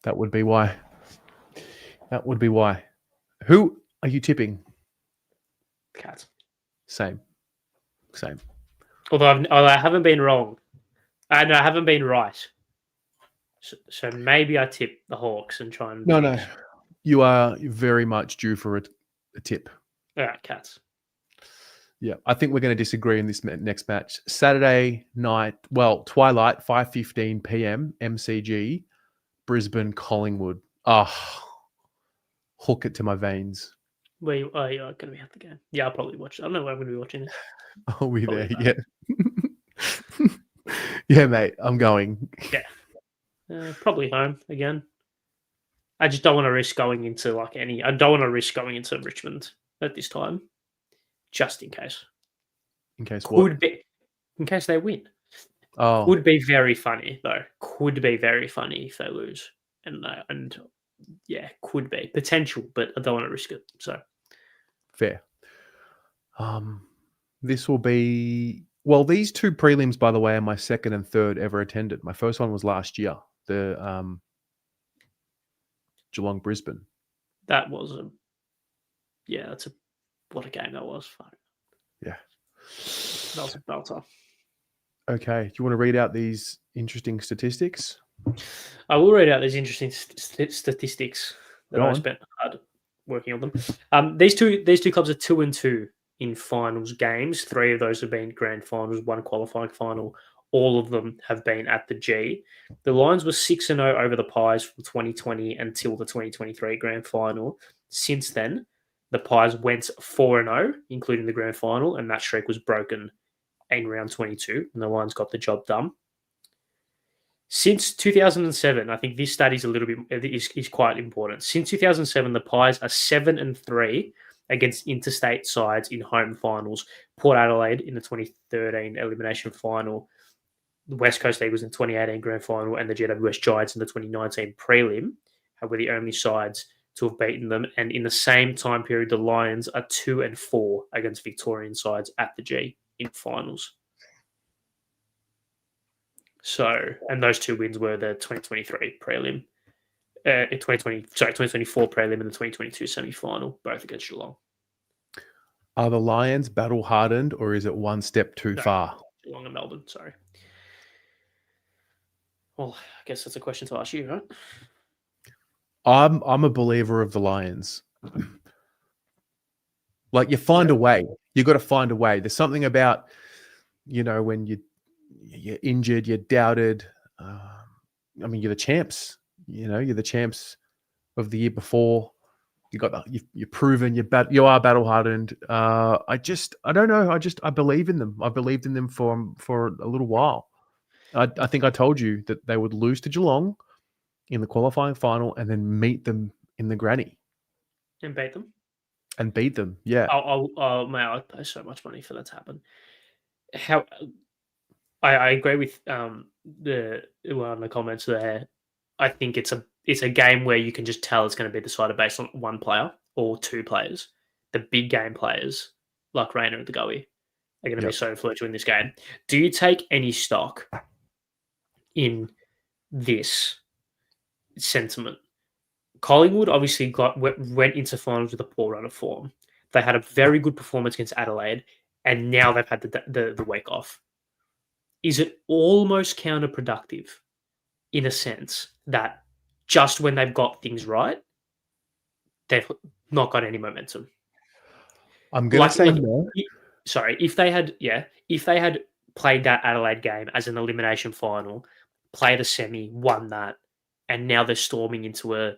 That would be why. Who are you tipping? Cats. Same. Although I haven't been wrong. I haven't been right. So maybe I tip the Hawks and try and... No. You are very much due for a tip. All right, Cats. Yeah, I think we're going to disagree in this next match. Saturday night, twilight, 5:15 p.m, MCG, Brisbane, Collingwood. Hook it to my veins. Where you are going to be at the game? Yeah, I'll probably watch it. I don't know where I'm going to be watching it. Are we there? Yeah. Yeah, mate, I'm going. Yeah. Probably home again. I just don't want to risk going into I don't want to risk going into Richmond at this time, just in case. In case what? In case they win. Oh, Could be very funny though. Could be very funny if they lose, and yeah, could be potential, but I don't want to risk it. So fair. This will be these two prelims, by the way, are my second and third ever attended. My first one was last year. The Geelong Brisbane. That was what a game that was. Yeah. That was a belter. Okay. Do you want to read out these interesting statistics? I will read out these interesting statistics that I spent hard working on them. These two clubs are 2-2 in finals games. 3 of those have been grand finals, 1 qualifying final. All of them have been at the G. The Lions were 6-0 over the Pies from 2020 until the 2023 grand final. Since then, the Pies went 4-0, including the grand final, and that streak was broken in round 22, and the Lions got the job done. Since 2007, I think this stat is is quite important. Since 2007, the Pies are 7-3 against interstate sides in home finals. Port Adelaide in the 2013 elimination final, the West Coast Eagles in the 2018 grand final, and the GWS Giants in the 2019 prelim were the only sides to have beaten them. And in the same time period, the Lions are 2-4 against Victorian sides at the G in finals. So, and those 2 wins were the 2023 prelim, 2024 prelim, and the 2022 semi-final, both against Geelong. Are the Lions battle hardened, or is it one step too far? Geelong and Melbourne, sorry. Well, I guess that's a question to ask you, right? I'm a believer of the Lions. Like, you find a way. You got to find a way. There's something about, when you're injured, you're doubted. You're the champs. You're the champs of the year before. You're proven. You are battle hardened. I don't know. I believe in them. I believed in them for a little while. I think I told you that they would lose to Geelong in the qualifying final and then meet them in the granny. And beat them? And beat them, yeah. Man, I'd pay so much money for that to happen. I agree with the one of the comments there. I think it's a game where you can just tell it's going to be decided based on one player or 2 players. the big game players like Rayner and the Goey are going to be Yep. so influential in this game. Do you take any stock in this sentiment? Collingwood obviously went into finals with a poor run of form. They had a very good performance against Adelaide, and now they've had the week off. Is it almost counterproductive in a sense that just when they've got things right, they've not got any momentum? I'm going to say no. Sorry, if they had played that Adelaide game as an elimination final, played a semi, won that, and now they're storming into a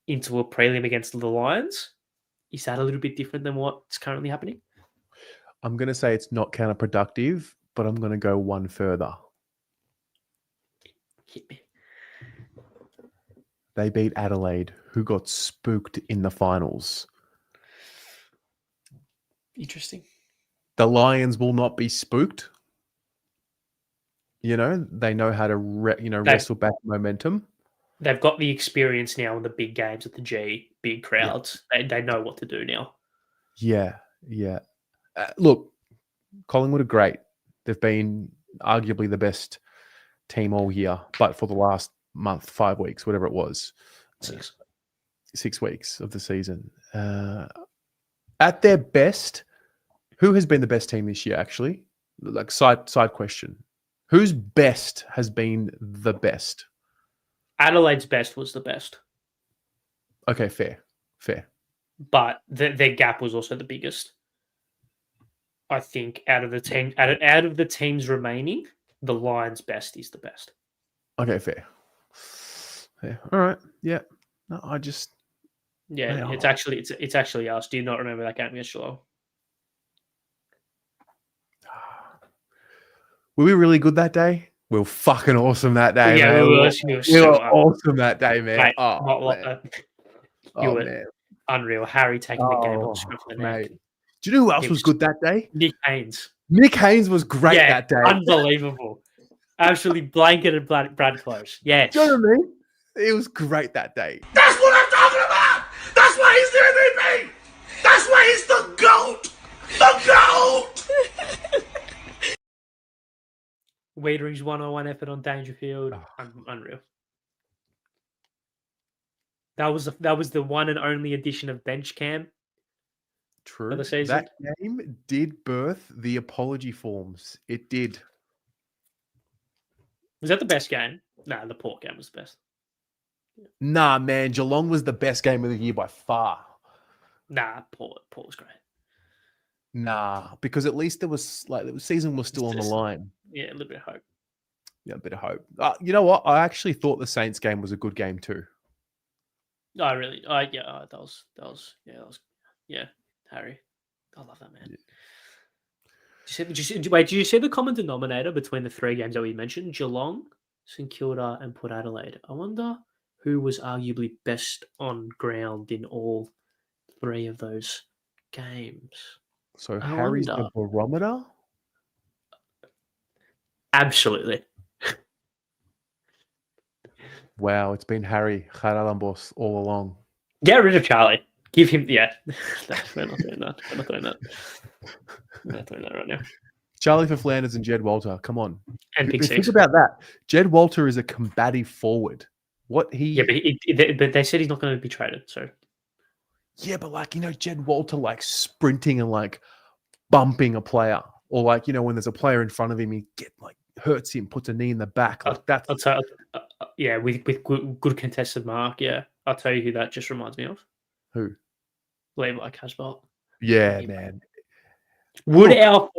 prelim against the Lions, is that a little bit different than what's currently happening? I'm going to say it's not counterproductive, but I'm going to go one further. Hit me. They beat Adelaide, who got spooked in the finals. Interesting. The Lions will not be spooked. You know, they know how to wrestle back momentum. They've got the experience now in the big games at the G, big crowds. Yeah. They know what to do now. Yeah. Look, Collingwood are great. They've been arguably the best team all year, but for the last month, 5 weeks, whatever it was. 6 weeks of the season. At their best, who has been the best team this year, actually? Like side question. Whose best has been the best? Adelaide's best was the best. Okay, fair. But their gap was also the biggest. I think out of the teams remaining, the Lions' best is the best. Okay, fair. All right. Yeah. No, I just. Yeah, it's actually us. Do you not remember that game against Geelong? Were we really good that day? We were fucking awesome that day. Yeah, man. we were so awesome that day, man. Mate, man. You were unreal. Harry taking the game on the scruff of the neck. Do you know who else was good that day? Nick Haynes. Nick Haynes was great that day. Unbelievable. Absolutely blanketed Brad Close. Yes. Do you know what I mean? It was great that day. That's what I'm talking about! That's why he's the MVP! That's why he's the GOAT! The GOAT! Wiedering's 101 effort on Dangerfield. Unreal. That was the one and only edition of Bench Cam. True. For the season. That game did birth the apology forms. It did. Was that the best game? No, the Port game was the best. Nah, man. Geelong was the best game of the year by far. Nah, Port was great. Nah, because at least the season was still on the line. Yeah, a little bit of hope. Yeah, a bit of hope. You know what? I actually thought the Saints game was a good game too. That was Harry. I love that man. Yeah. Did you see the common denominator between the 3 games that we mentioned? Geelong, St Kilda, and Port Adelaide. I wonder who was arguably best on ground in all 3 of those games. So Harry's the barometer? Absolutely. Wow, it's been Harry Haralambos all along. Get rid of Charlie. Give him, yeah. We're not doing that. We're not doing that. We're not doing that right now. Charlie for Flanders and Jed Walter. Come on. And Big Six. Think about that. Jed Walter is a combative forward. Yeah, but they said he's not going to be traded, so. Yeah, but Jed Walter sprinting and bumping a player. Or when there's a player in front of him, he hurts him, puts a knee in the back. That's I'll tell yeah, with good contested mark, yeah. I'll tell you who that just reminds me of. Who? Levi Casbolt. Yeah, man. Would our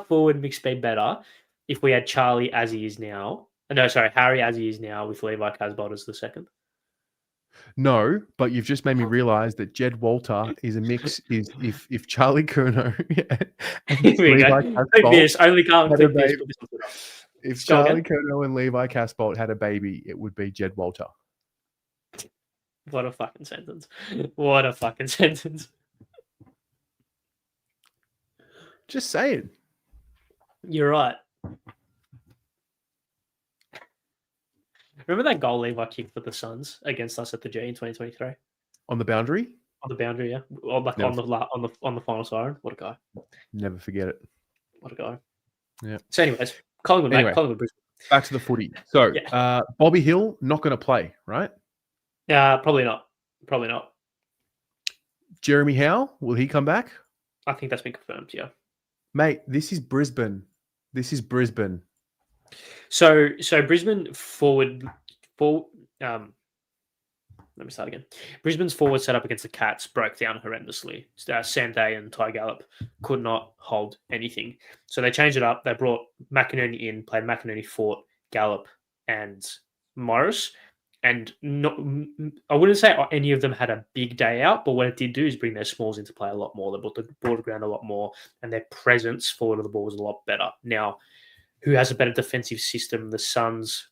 forward mix be better if we had Charlie as he is now? No, sorry, Harry as he is now with Levi Casbolt as the second. No, but you've just made me realise that Jed Walter is a mix. Is if Charlie Curnow and Levi Casbolt if Charlie Curnow and Levi Casbolt had a baby, it would be Jed Walter. What a fucking sentence! What a fucking sentence! Just saying. You're right. Remember that goal Levi kicked for the Suns against us at the G in 2023? On the boundary? on the boundary, yeah, or like Never. on the final siren. What a guy! Never forget it. What a guy! Yeah. So, anyways, Collingwood, Anyway. mate, Collingwood, Brisbane. Back to the footy. So, Yeah. Bobby Hill not going to play, right? Probably not. Probably not. Jeremy Howe, will he come back? I think that's been confirmed. Yeah. Mate, this is Brisbane. This is Brisbane. So Brisbane forward. Let me start again. Brisbane's forward set up against the Cats broke down horrendously. Sam Day and Ty Gallup could not hold anything. So they changed it up. They brought McInerney in, played McInerney, Fort, Gallup, and Morris. And I wouldn't say any of them had a big day out, but what it did do is bring their smalls into play a lot more. They brought the ball to ground a lot more, and their presence forward of the ball was a lot better. Now, who has a better defensive system, the Suns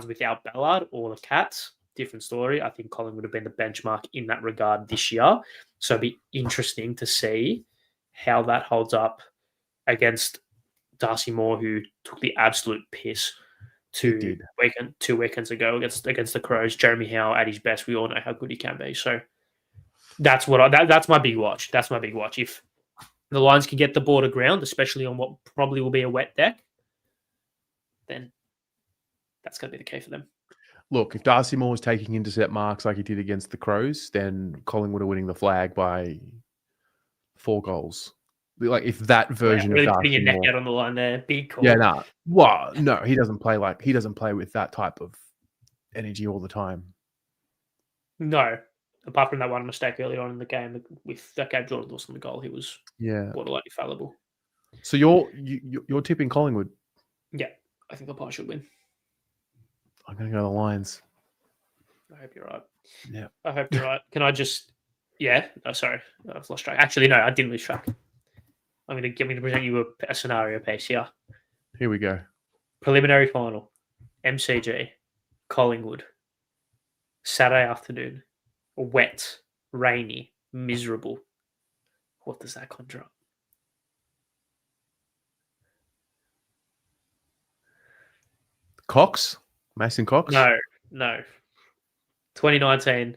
without Ballard or the Cats? Different story. I think Collingwood would have been the benchmark in that regard this year. So it'd be interesting to see how that holds up against Darcy Moore, who took the absolute piss two weekends ago against the Crows. Jeremy Howe at his best. We all know how good he can be. So that's that's my big watch. That's my big watch. If the Lions can get the ball to ground, especially on what probably will be a wet deck, then that's going to be the key for them. Look, if Darcy Moore was taking intercept marks like he did against the Crows, then Collingwood are winning the flag by 4 goals. Like if that version really of putting Darcy your neck Moore, out on the line there, big call. yeah, nah. Well, no, he doesn't play with that type of energy all the time. No, apart from that one mistake earlier on in the game with that gave Jordan Dawson the goal, he was borderline infallible. So you're tipping Collingwood? Yeah, I think the Pies should win. I'm going to go the Lions. I hope you're right. Yeah. I hope you're right. Can I just... Yeah. Oh, sorry. I've lost track. Actually, no, I didn't lose track. I'm going to present you a scenario piece here. Here we go. Preliminary final. MCG. Collingwood. Saturday afternoon. Wet. Rainy. Miserable. What does that conjure up? Cox? Mason Cox? No. 2019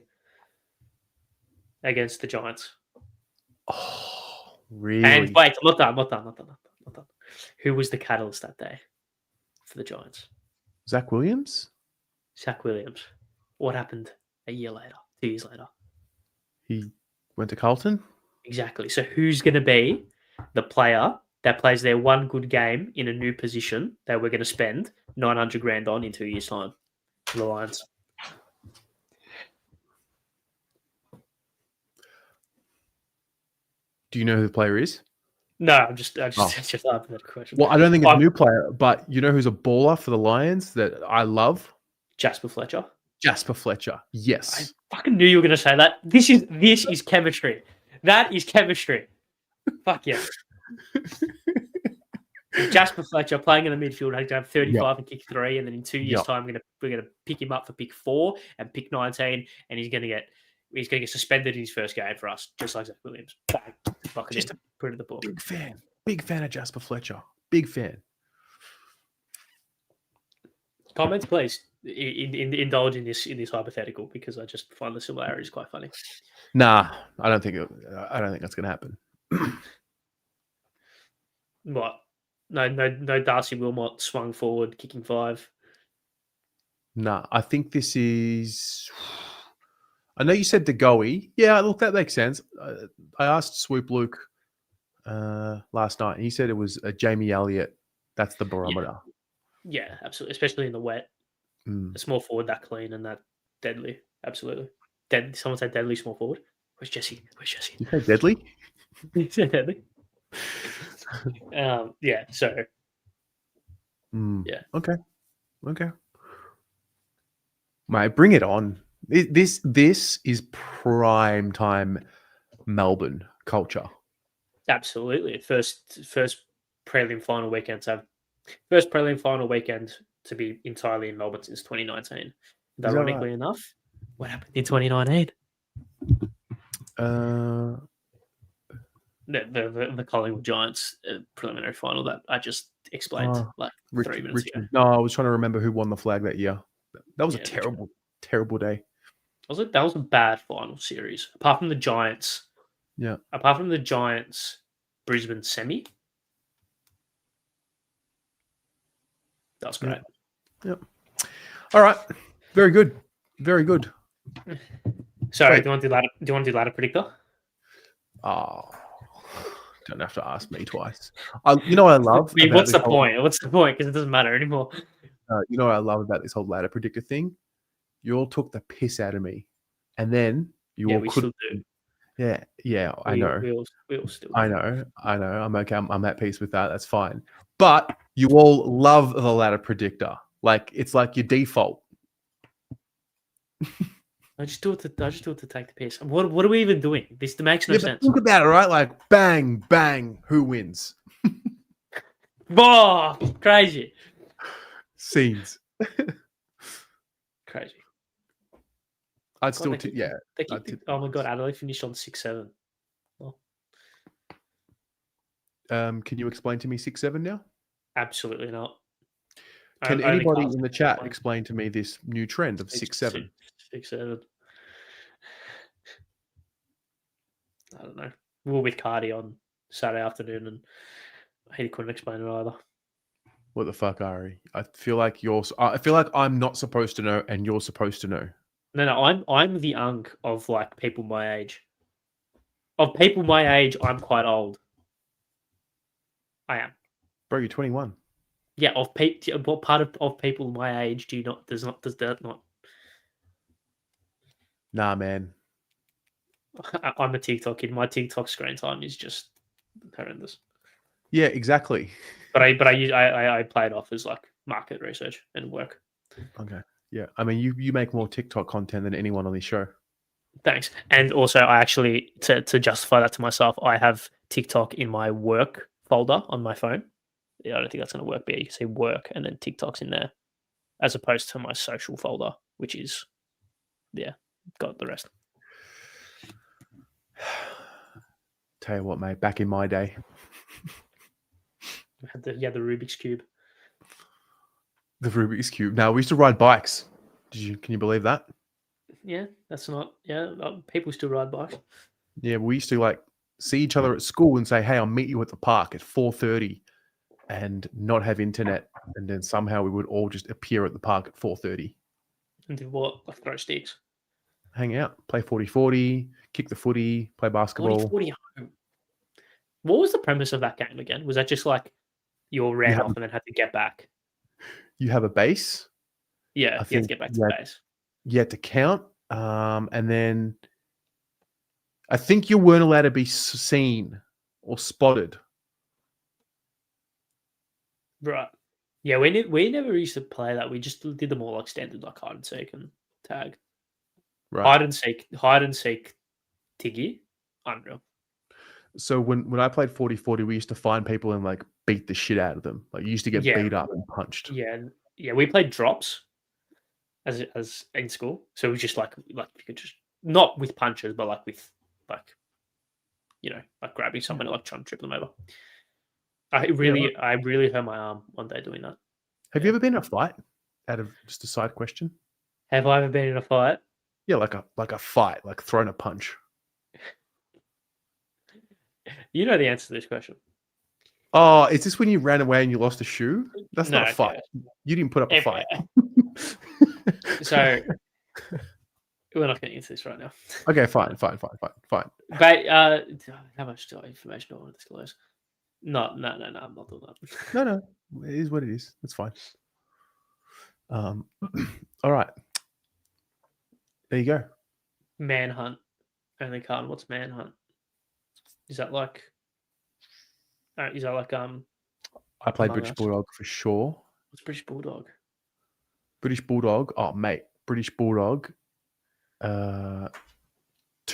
against the Giants. Oh, really? And wait, I'm not done. Who was the catalyst that day for the Giants? Zach Williams? Zach Williams. What happened a year later, 2 years later? He went to Carlton? Exactly. So who's going to be the player that plays their one good game in a new position that we're going to spend $900,000 on in 2 years' time for the Lions? Do you know who the player is? No, I just asking that question. Well, I don't think it's a new player, but you know who's a baller for the Lions that I love? Jasper Fletcher. Jasper Fletcher. Yes. I fucking knew you were going to say that. This is chemistry. That is chemistry. Fuck yeah. Jasper Fletcher playing in the midfield, he's going to have 35 and kick 3, and then in 2 years' time, we're going to pick him up for pick 4 and pick 19, and he's going to get suspended in his first game for us, just like Zach Williams. Bang, fucking just put it in the ball. Big fan of Jasper Fletcher. Big fan. Comments, please. Indulge in this hypothetical because I just find the similarities quite funny. Nah, I don't think that's going to happen. What? No. Darcy Wilmot swung forward, kicking 5. Nah, I think this is. I know you said DeGoey. Yeah, look, that makes sense. I asked Swoop Luke last night. He said it was a Jamie Elliott. That's the barometer. Yeah, absolutely. Especially in the wet. A small forward that clean and that deadly. Absolutely. Someone said deadly small forward. Where's Jesse? You say deadly? He said deadly. Yeah, so. Yeah. Okay. Mate, bring it on. This is prime time Melbourne culture. Absolutely. First prelim final weekend to be entirely in Melbourne since 2019. Ironically enough, what happened in 2019? The Collingwood Giants preliminary final that I just explained 3 minutes ago. No, I was trying to remember who won the flag that year. That was a terrible day. That was a bad final series. Apart from the Giants. Yeah. Apart from the Giants, Brisbane semi. That was great. Yep. All right. Very good. Very good. Sorry, Wait. do you want to do ladder predictor? Oh, don't have to ask me twice. You know what I love? about What's this the point? What's the point? Because it doesn't matter anymore. You know what I love about this whole ladder predictor thing? You all took the piss out of me, and then you all we couldn't. still do. Yeah, I know. We all still do. I know. I'm okay. I'm at peace with that. That's fine. But you all love the ladder predictor. Like it's like your default. I just do it to take the piss. What are we even doing? This makes no Yeah, but sense. think about it, right? Like bang, bang, who wins? Oh, crazy. Scenes. Crazy. I'd God, still, they yeah. keep- oh my god, Adelaide finished on 6-7. Can you explain to me 6-7 now? Absolutely not. Can Only anybody Carlton in the can chat explain. explain to me this new trend of 6-7? 6-7. I don't know. We were with Cardi on Saturday afternoon, and he couldn't explain it either. What the fuck, Ari? I feel like I'm not supposed to know, and you're supposed to know. No, I'm the unk of like people my age. Of people my age, I'm quite old. I am. Bro, you're 21. Yeah, what part of people my age do you not? Does that not? Nah, man. I'm a TikTok kid. My TikTok screen time is just horrendous. Yeah, exactly. But I play it off as like market research and work. Okay. Yeah. I mean, you make more TikTok content than anyone on this show. Thanks. And also, I actually to justify that to myself, I have TikTok in my work folder on my phone. Yeah, I don't think that's going to work. But you can see work and then TikTok's in there, as opposed to my social folder, which is got the rest. Tell you what, mate. Back in my day, The Rubik's Cube. the Rubik's Cube. Now we used to ride bikes. Can you believe that? Yeah, that's not. Yeah, people still ride bikes. Yeah, we used to like see each other at school and say, "Hey, I'll meet you at the park at 4:30," and not have internet, and then somehow we would all just appear at the park at 4:30. And do what? Like throw sticks. Hang out, play 40-40, kick the footy, play basketball. 40 home. What was the premise of that game again? Was that just like you all ran off and then had to get back? You have a base. Yeah, I you have think to get back to the base. You had to count, and then I think you weren't allowed to be seen or spotted. Right. Yeah, we never used to play that. We just did them all like standard, like hide and seek and tag. Right. Hide and seek, Tiggy, unreal. So when I played 40-40, we used to find people and like beat the shit out of them. Like you used to get beat up and punched. Yeah. We played drops as in school. So it was just like you could just not with punches, but like with like grabbing someone and like trying to trip them over. I really hurt my arm one day doing that. Have you ever been in a fight? Out of just a side question. Have I ever been in a fight? Yeah, like a fight, like throwing a punch. You know the answer to this question. Oh, is this when you ran away and you lost a shoe? That's not a fight. Okay. You didn't put up a fight. So we're not getting into this right now. Okay, fine. But how much information do I want to disclose? No, I'm not doing that. No, it is what it is. That's fine. All right. There you go. Manhunt. Only Carlton. What's manhunt? Is that like? I played British Bulldog for sure. What's British Bulldog? British Bulldog. Oh, mate. British Bulldog. 2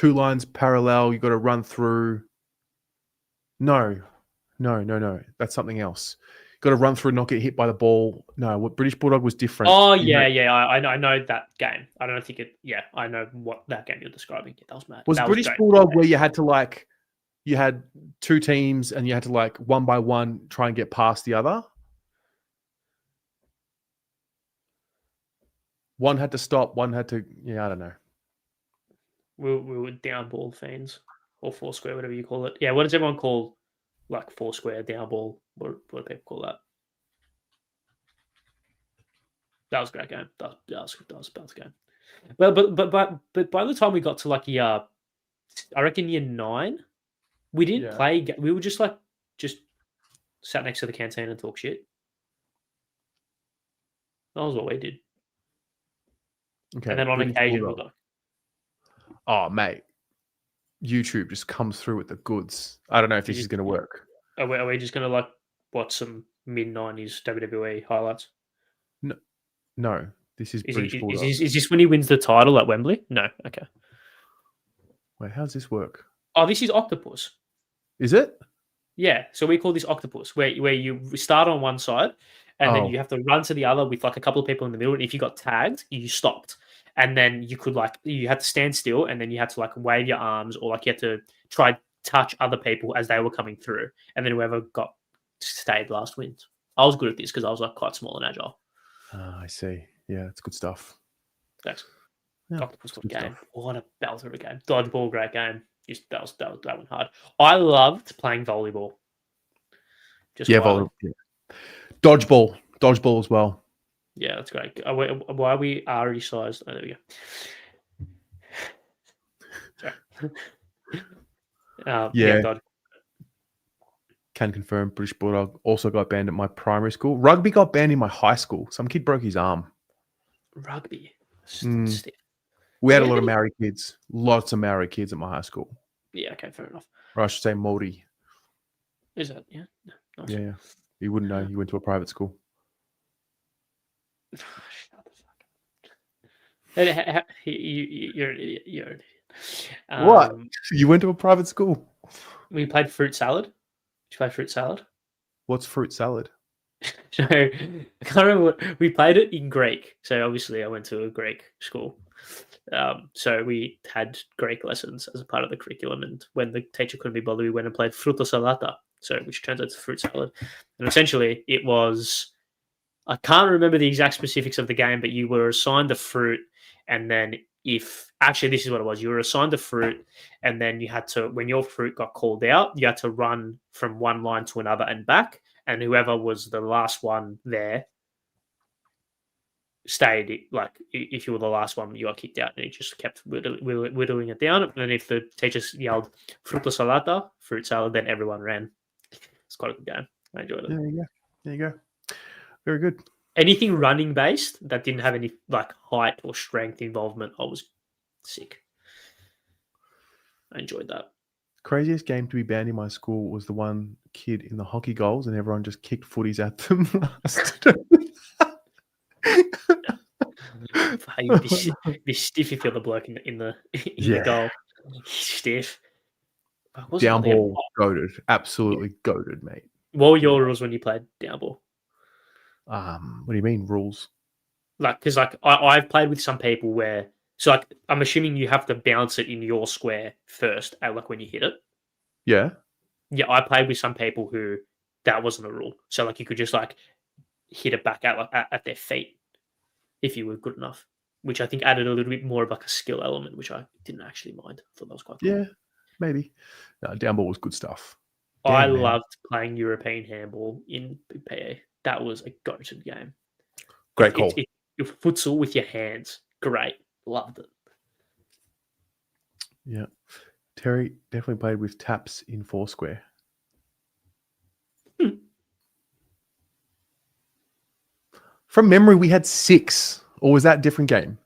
lines parallel. You got to run through. No. That's something else. Got to run through, not get hit by the ball. No, what British Bulldog was different. Oh yeah. I know that game. I don't think it. Yeah, I know what that game you're describing. Yeah, that was mad. Was British Bulldog where you had to like, you had 2 teams and you had to like one by one try and get past the other? One had to stop. One had to. Yeah, I don't know. We were down ball fans or Foursquare, whatever you call it. Yeah, what does everyone call like Foursquare, down ball? What do people call that? That was a great game. That was a game. Well, but by the time we got to like year, I reckon year 9, we didn't Yeah. play. We were just sat next to the canteen and talk shit. That was what we did. Okay. And then on British occasion, we Bulldog. got Oh, mate. YouTube just comes through with the goods. I don't know if this is going to work. Are we just gonna like watch some mid-90s WWE highlights? No, this is British Bulldog. Is this when he wins the title at Wembley? No. Okay. Wait, how does this work? Oh, this is Octopus. Is it? Yeah. So we call this Octopus, where you start on one side and then Oh. you have to run to the other with like a couple of people in the middle. And if you got tagged, you stopped. And then you could you had to stand still and then you had to like wave your arms or like you had to try touch other people as they were coming through. And then whoever stayed last wins. I was good at this because I was like quite small and agile. I see. Yeah, it's good stuff. Thanks. Yeah, Octopus it's good good game. stuff. What a belter of a game. Dodgeball, great game. That one hard. I loved playing volleyball. Yeah, volleyball. Yeah. Dodgeball as well. Yeah, that's great. Why are we RE sized? Oh, there we go. Sorry. Yeah. Dodge. Can confirm British Bulldog also got banned at my primary school. Rugby got banned in my high school. Some kid broke his arm. Rugby. Mm. We had a Yeah, lot of any- Maori kids. Lots of Maori kids at my high school. Yeah, okay, fair enough. Or I should say Māori. Is that, yeah? No, nice. Yeah. You wouldn't know. You went to a private school. Shut the fuck up. You're an idiot. You're an idiot. What? You went to a private school. We played fruit salad. Did you play fruit salad? What's fruit salad? So I can't remember we played it in Greek. So obviously I went to a Greek school. So we had Greek lessons as a part of the curriculum. And when the teacher couldn't be bothered, we went and played frutta salata. So which translates to fruit salad. And essentially it was, I can't remember the exact specifics of the game, but you were assigned the fruit. And then this is what it was. You were assigned the fruit and then you had to, when your fruit got called out, you had to run from one line to another and back. And whoever was the last one there stayed. Like if you were the last one, you got kicked out, and it just kept whittling it down. And if the teachers yelled "frutta salata," fruit salad, then everyone ran. It's quite a good game. I enjoyed it. There you go. Very good. Anything running based that didn't have any like height or strength involvement, I was sick. I enjoyed that. Craziest game to be banned in my school was the one kid in the hockey goals, and everyone just kicked footies at them. You'd be stiff if you're the bloke in the goal. Stiff. Down ball, goated. Absolutely goated, mate. What were your rules when you played down ball? What do you mean rules? Like, because like I've played with some people where, so like I'm assuming you have to bounce it in your square first, like when you hit it. Yeah. Yeah, I played with some people who that wasn't a rule. So like you could just like hit it back at their feet if you were good enough, which I think added a little bit more of like a skill element, which I didn't actually mind. I thought that was quite cool. Yeah, maybe. No, down ball was good stuff. I Damn, man. loved playing European handball in PA. That was a go-to game. Great call. Your futsal with your hands. Great. Loved it. Yeah. Terry definitely played with taps in Foursquare. From memory, we had 6. Or was that a different game?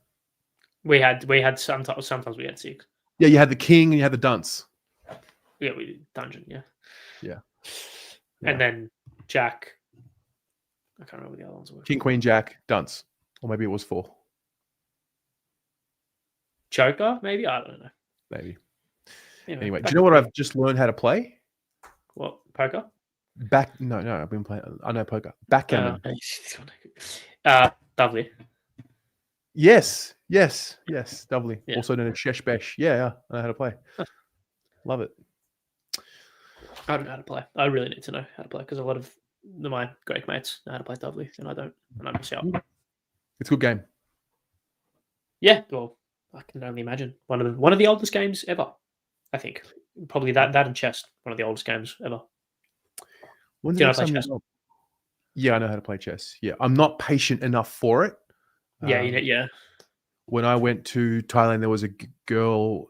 We had sometimes we had 6. Yeah, you had the king and you had the dunce. Yeah, we did dungeon, yeah. Yeah. And then Jack. I can't remember what the other ones were. King, queen, jack, dunce. Or maybe it was 4. Joker, maybe? I don't know. Maybe. Anyway, Do you know what I've just learned how to play? What? Poker? No, I've been playing. I know poker. Backgammon. W. Yes. Doubly. Yeah. Also known as Shesh Besh. Yeah, I know how to play. Love it. I don't know how to play. I really need to know how to play because a lot of my Greek mates know how to play W, and I don't. And I miss out. It's a good game. Yeah, well, I can only imagine one of the oldest games ever. I think probably that and chess, one of the oldest games ever. When's Do the you know next how to play time chess? Yeah, I know how to play chess. Yeah, I'm not patient enough for it. Yeah, Um, yeah. When I went to Thailand, there was a girl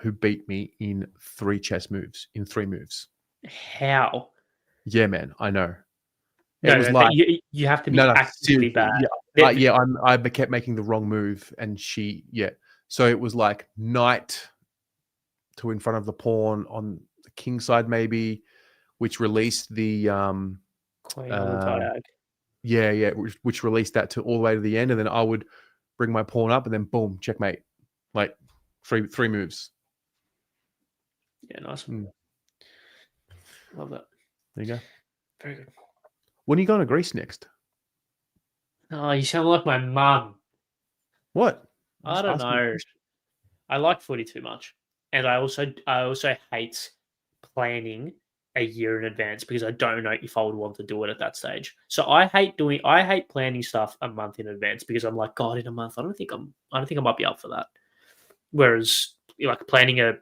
who beat me in 3 chess moves, in 3 moves. How? Yeah, man, I know. It No, was no, like, you have to be no, actively seriously. bad. Yeah, yeah, I kept making the wrong move, and yeah. So it was like knight to in front of the pawn on the king side, maybe, which released the Queen on the diag. yeah, which released that to all the way to the end, and then I would bring my pawn up, and then boom, checkmate, like three moves. Yeah, nice. Mm. Love that. There you go. Very good. When are you going to Greece next? Oh, you sound like my mum. What? I don't know. I like footy too much, and I also hate planning a year in advance because I don't know if I would want to do it at that stage. So I hate planning stuff a month in advance because I'm like, God, in a month, I don't think I might be up for that. Whereas like planning a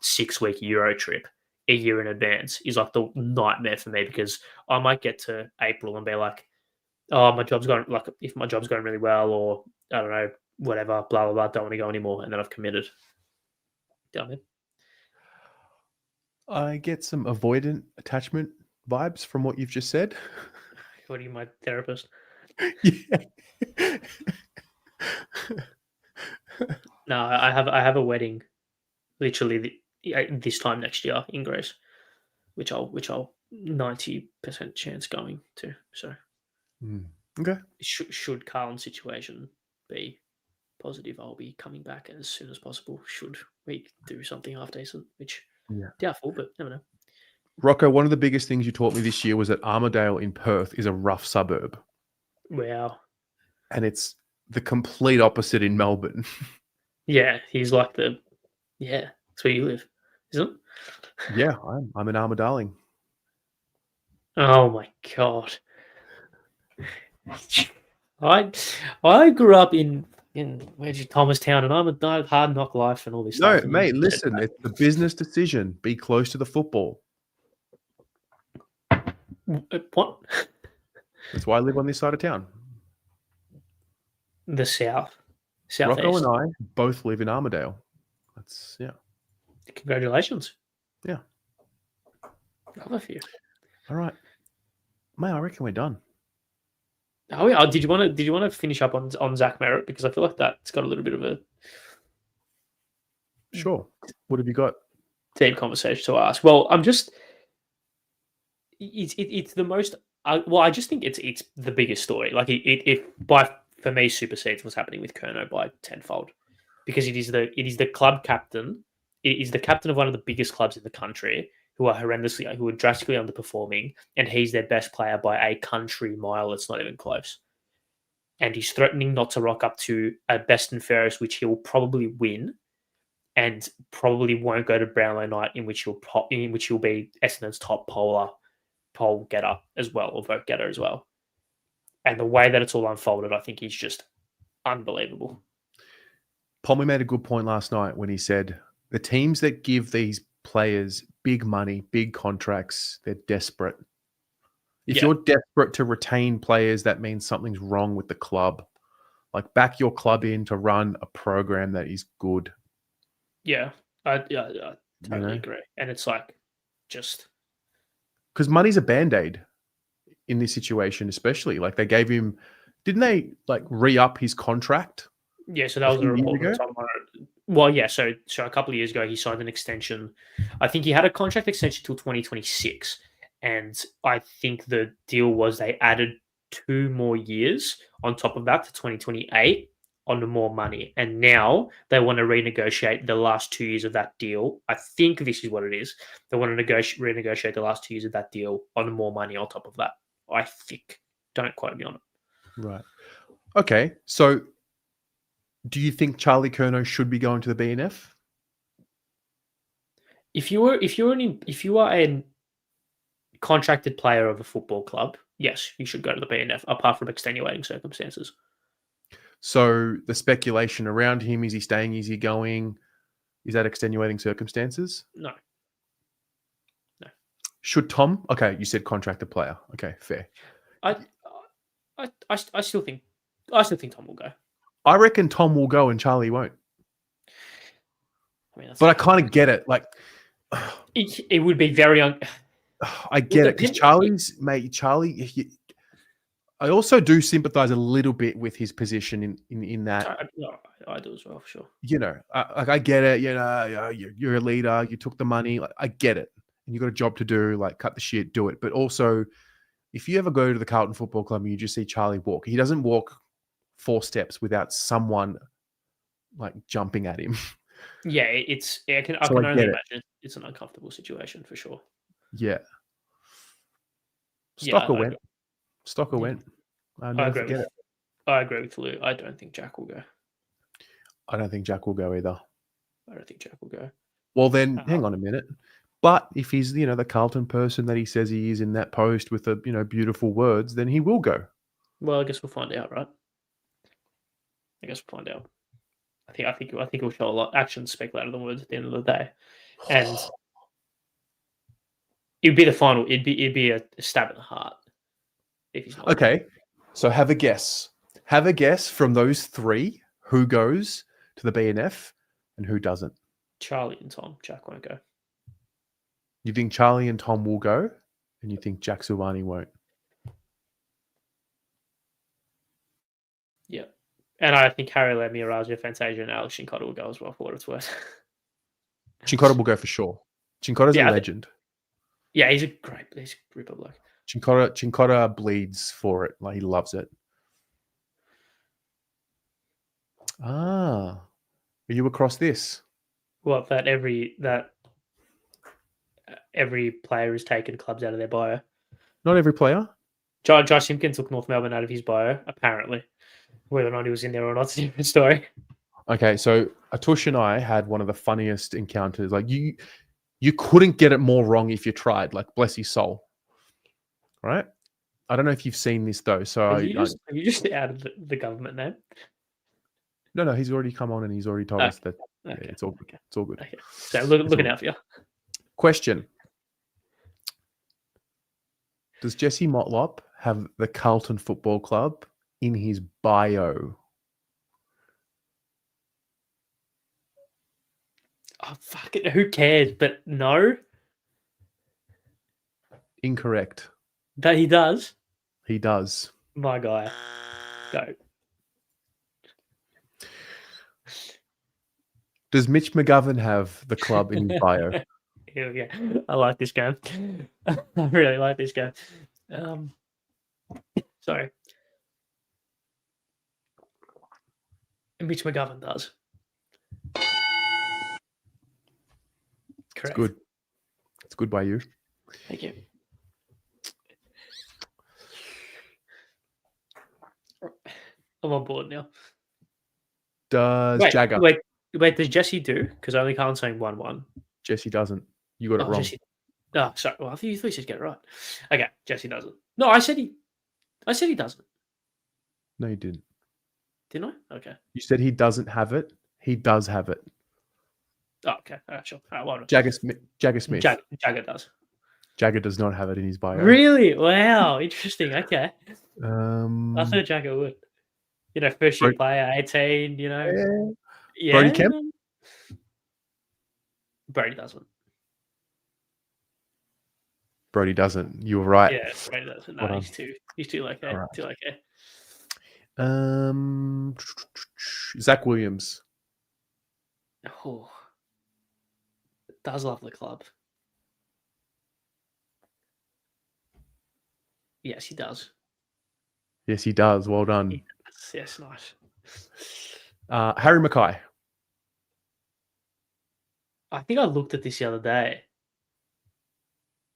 6-week Euro trip a year in advance is like the nightmare for me because I might get to April and be like, oh, my job's going, like if my job's going really well, or I don't know, whatever, blah blah blah, don't want to go anymore, and then I've committed. Damn it. I get some avoidant attachment vibes from what you've just said. What are you, my therapist? Yeah. No, I have a wedding, literally this time next year in Greece, which I'll 90% chance going to. So, Okay. should Carlton's situation be positive, I'll be coming back as soon as possible. Should we do something half decent, which doubtful, but never know. Rocco, one of the biggest things you taught me this year was that Armadale in Perth is a rough suburb. Wow. And it's the complete opposite in Melbourne. Yeah, he's like that's where you live, isn't it? Yeah, I'm an Armadaling. Oh my God. I grew up in Thomastown, and I'm a hard knock life and all this No, stuff. mate, listen, it's the business decision. Be close to the football. What? That's why I live on this side of town. The southeast. Rocco and I both live in Armadale. That's Congratulations. Yeah. Love for you. All right, mate. I reckon we're done. Oh yeah. Did you want to finish up on Zach Merritt, because I feel like that's got a little bit of a Sure. What have you got? deep conversation to ask. Well, I'm just it's the most. I just think it's the biggest story. Like for me supersedes what's happening with Curnow by tenfold, because it is the club captain. It is the captain of one of the biggest clubs in the country who are drastically underperforming, and he's their best player by a country mile. It's not even close. And he's threatening not to rock up to a best and fairest, which he'll probably win, and probably won't go to Brownlow night, in which he'll be Essendon's top poll getter as well, or vote getter as well. And the way that it's all unfolded, I think, is just unbelievable. Pommy made a good point last night when he said the teams that give these players big money, big contracts, they're desperate. If you're desperate to retain players, that means something's wrong with the club. Like, back your club in to run a program that is good. Yeah, I totally agree. And it's like, just because money's a band-aid in this situation, especially. Like, they gave him, didn't they like re-up his contract? Yeah, so that was a report from Tom Merritt. Well, yeah, so a couple of years ago he signed an extension. I think he had a contract extension till 2026, and I think the deal was they added 2 more years on top of that to 2028 on more money, and now they want to renegotiate the last 2 years of that deal. I think this is what it is. They want to renegotiate the last 2 years of that deal on more money on top of that. I think. Don't quote me on it. Right. Okay, so do you think Charlie Curnow should be going to the BNF? If you are a contracted player of a football club, yes, you should go to the BNF, apart from extenuating circumstances. So the speculation around him, is he staying? Is he going? Is that extenuating circumstances? No. Should Tom? Okay, you said contracted player. Okay, fair. I still think Tom will go. I reckon Tom will go and Charlie won't. I mean, But I kind of get it. Like, it would be very I get it because Charlie. I also do sympathise a little bit with his position in that. I do as well, for sure. You know, I get it. You know, you're a leader. You took the money. Like, I get it. And you got a job to do. Like, cut the shit, do it. But also, if you ever go to the Carlton Football Club and you just see Charlie walk, he doesn't walk 4 steps without someone like jumping at him. Yeah, I can only imagine it's an uncomfortable situation for sure. Yeah. Yeah, Stocker went. I'll never forget it. I agree with Lou. I don't think Jack will go. I don't think Jack will go either. I don't think Jack will go. Well, then, hang on a minute. But if he's, the Carlton person that he says he is in that post with the, beautiful words, then he will go. Well, I guess we'll find out, right? I think he'll show a lot. Actions speak louder than words at the end of the day, and it'd be the final. It'd be a stab in the heart if he's not. Okay, so have a guess. Have a guess from those 3 who goes to the BNF and who doesn't. Charlie and Tom. Jack won't go. You think Charlie and Tom will go, and you think Jack Silvani won't? Yeah. And I think Harry Lemmy, Raja Fantasia, and Alex Chincotta will go as well, for what it's worth. Chincotta will go for sure. Chincotta's a legend. Yeah, he's a ripper bloke. Chincotta bleeds for it. Like, he loves it. Are you across this? What, that every player has taken clubs out of their bio? Not every player. Josh Simpkins took North Melbourne out of his bio, apparently. Whether or not he was in there or not is a different story. Okay, so Atush and I had one of the funniest encounters. Like, you couldn't get it more wrong if you tried. Like, bless his soul. Right? I don't know if you've seen this though. So have you just added the government name? No, he's already come on and he's already told us that it's all good. Okay. It's all good. Okay. So looking out for you. Question. Does Jesse Motlop have the Carlton Football Club in his bio? Oh, fuck it. Who cares? But no. Incorrect. That he does? He does. My guy. Go. Does Mitch McGovern have the club in his bio? Here we go. I like this game. I really like this game. Sorry. Mitch McGovern does. Correct. It's good. It's good by you. Thank you. I'm on board now. Does Jagger? Wait, does Jesse do? Because only Carl's saying 1-1. Jesse doesn't. You got it wrong. Jesse. Oh, sorry. Well, I thought you said get it right. Okay, Jesse doesn't. No, I said he doesn't. No, you didn't. Didn't I? Okay. You said he doesn't have it. He does have it. Oh, okay. All right, sure. All right, well, Jagger Smith. Jagger does. Jagger does not have it in his bio. Really? Wow. Interesting. Okay. I I thought Jagger would. First year player, 18, Yeah. Brody Kemp? Brody doesn't. Brody doesn't. You were right. Yeah, Brody doesn't. No, he's too like that. Right. Too like that. Zach Williams. Oh, does love the club. Yes, he does. Yes, he does. Well done. Yes, nice. Harry Mackay. I think I looked at this the other day.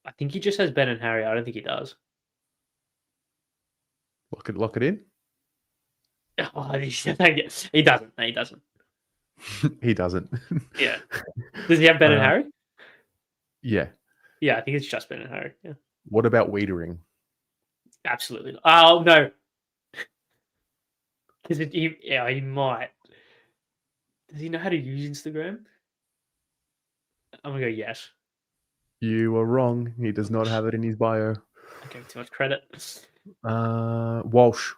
I think he just has Ben and Harry. I don't think he does. Lock it in. Oh, he doesn't. No, he doesn't. He doesn't. Yeah. Does he have Ben and Harry? Yeah. Yeah, I think it's just Ben and Harry. Yeah. What about Wiedering? Absolutely not. Oh, no. Because he might. Does he know how to use Instagram? I'm gonna go yes. You are wrong. He does not have it in his bio. I gave too much credit. Walsh.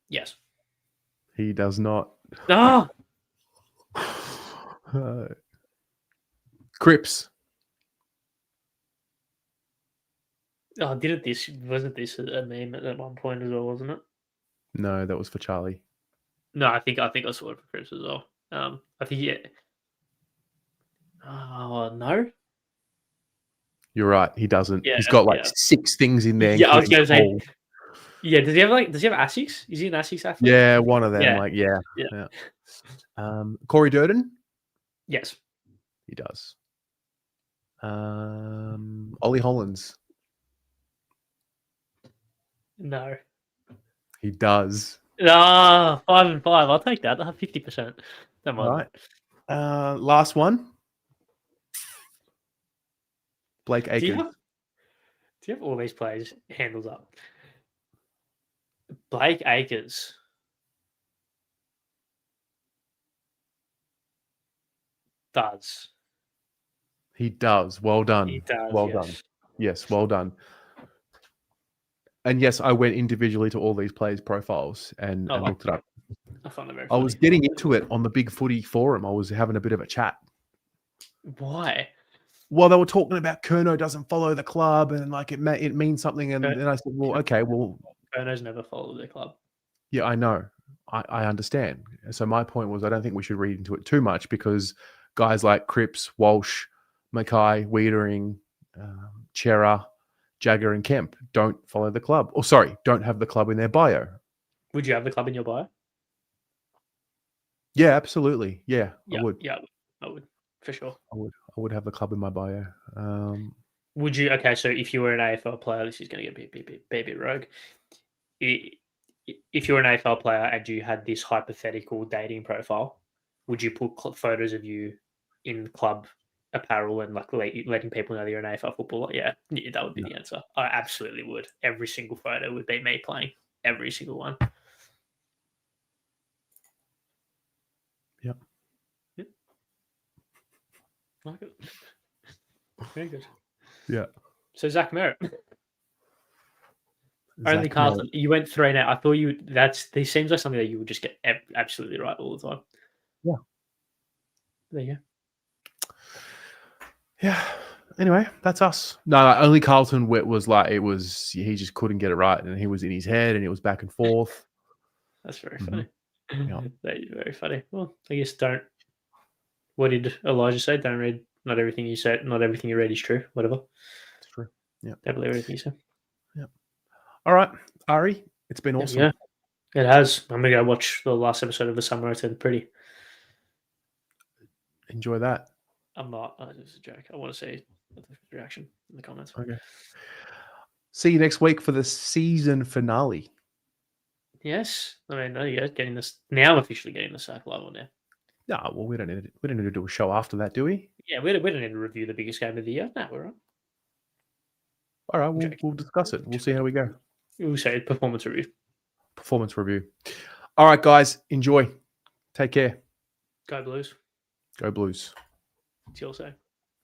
Yes. He does not. Ah, Cripps. wasn't this a meme at one point as well? Wasn't it? No, that was for Charlie. No, I think I saw it for Chris as well. I think yeah. Oh no. You're right. He doesn't. Yeah, He's got like yeah. 6 things in there. Yeah, I was including gonna say. goal. Yeah, does he have ASICs? Is he an ASICs athlete? Yeah, one of them. Yeah. Yeah. Corey Durden. Yes. He does. Ollie Hollins. No. He does. 5 and 5. I'll take that. 50%. Don't mind. All right. Last one. Blake Do Aiken. you have all these players handles up? Blake Acres. Does. He does. Well done. He does. Well yes. done. Yes, well done. And yes, I went individually to all these players' profiles and looked it up. I find it very I funny. was getting into it on the Big Footy forum. I was having a bit of a chat. Why? Well, they were talking about Curnow doesn't follow the club and like it means something. And then I said, well, okay, well, Curnow's never followed their club. yeah, I know. I understand. So my point was I don't think we should read into it too much because guys like Cripps, Walsh, Mackay, Wiedering, Chera, Jagger and Kemp don't follow the club. Or sorry, don't have the club in their bio. Would you have the club in your bio? Yeah, absolutely. Yeah, I would. Yeah, I would. For sure. I would have the club in my bio. Would you? Okay, so if you were an AFL player, this is going to get a bit rogue. If you're an AFL player and you had this hypothetical dating profile, would you put photos of you in club apparel and like letting people know that you're an AFL footballer? Yeah, that would be the answer. I absolutely would. Every single photo would be me playing. Every single one. Yep. Like it. Very good. Yeah. So Zach Merritt. Only Zach Carlton. Merritt. You went 3 now. I thought this seems like something that you would just get absolutely right all the time. Yeah. There you go. Yeah. Anyway, that's us. No, only Carlton was like he just couldn't get it right, and he was in his head, and it was back and forth. That's very funny. Yeah. That is very funny. Well, I guess don't. What did Elijah say? Don't read. Not everything you say. Not everything you read is true. Whatever. It's true. Yeah. Don't believe everything you say. Yeah. All right, Ari. It's been awesome. Yeah, it has. I'm gonna go watch the last episode of The Summer I Turned Pretty. Enjoy that. I'm not. It's a joke. I want to see the reaction in the comments. Okay. See you next week for the season finale. Yes, I mean, there you go. Getting this now. I'm officially getting the sack live on there. No, well, we don't need to do a show after that, do we? Yeah, we don't need to review the biggest game of the year. No, we're on. All right, we'll discuss it. We'll see how we go. We'll say performance review. Performance review. All right, guys, enjoy. Take care. Go Blues. Go Blues. It's your say.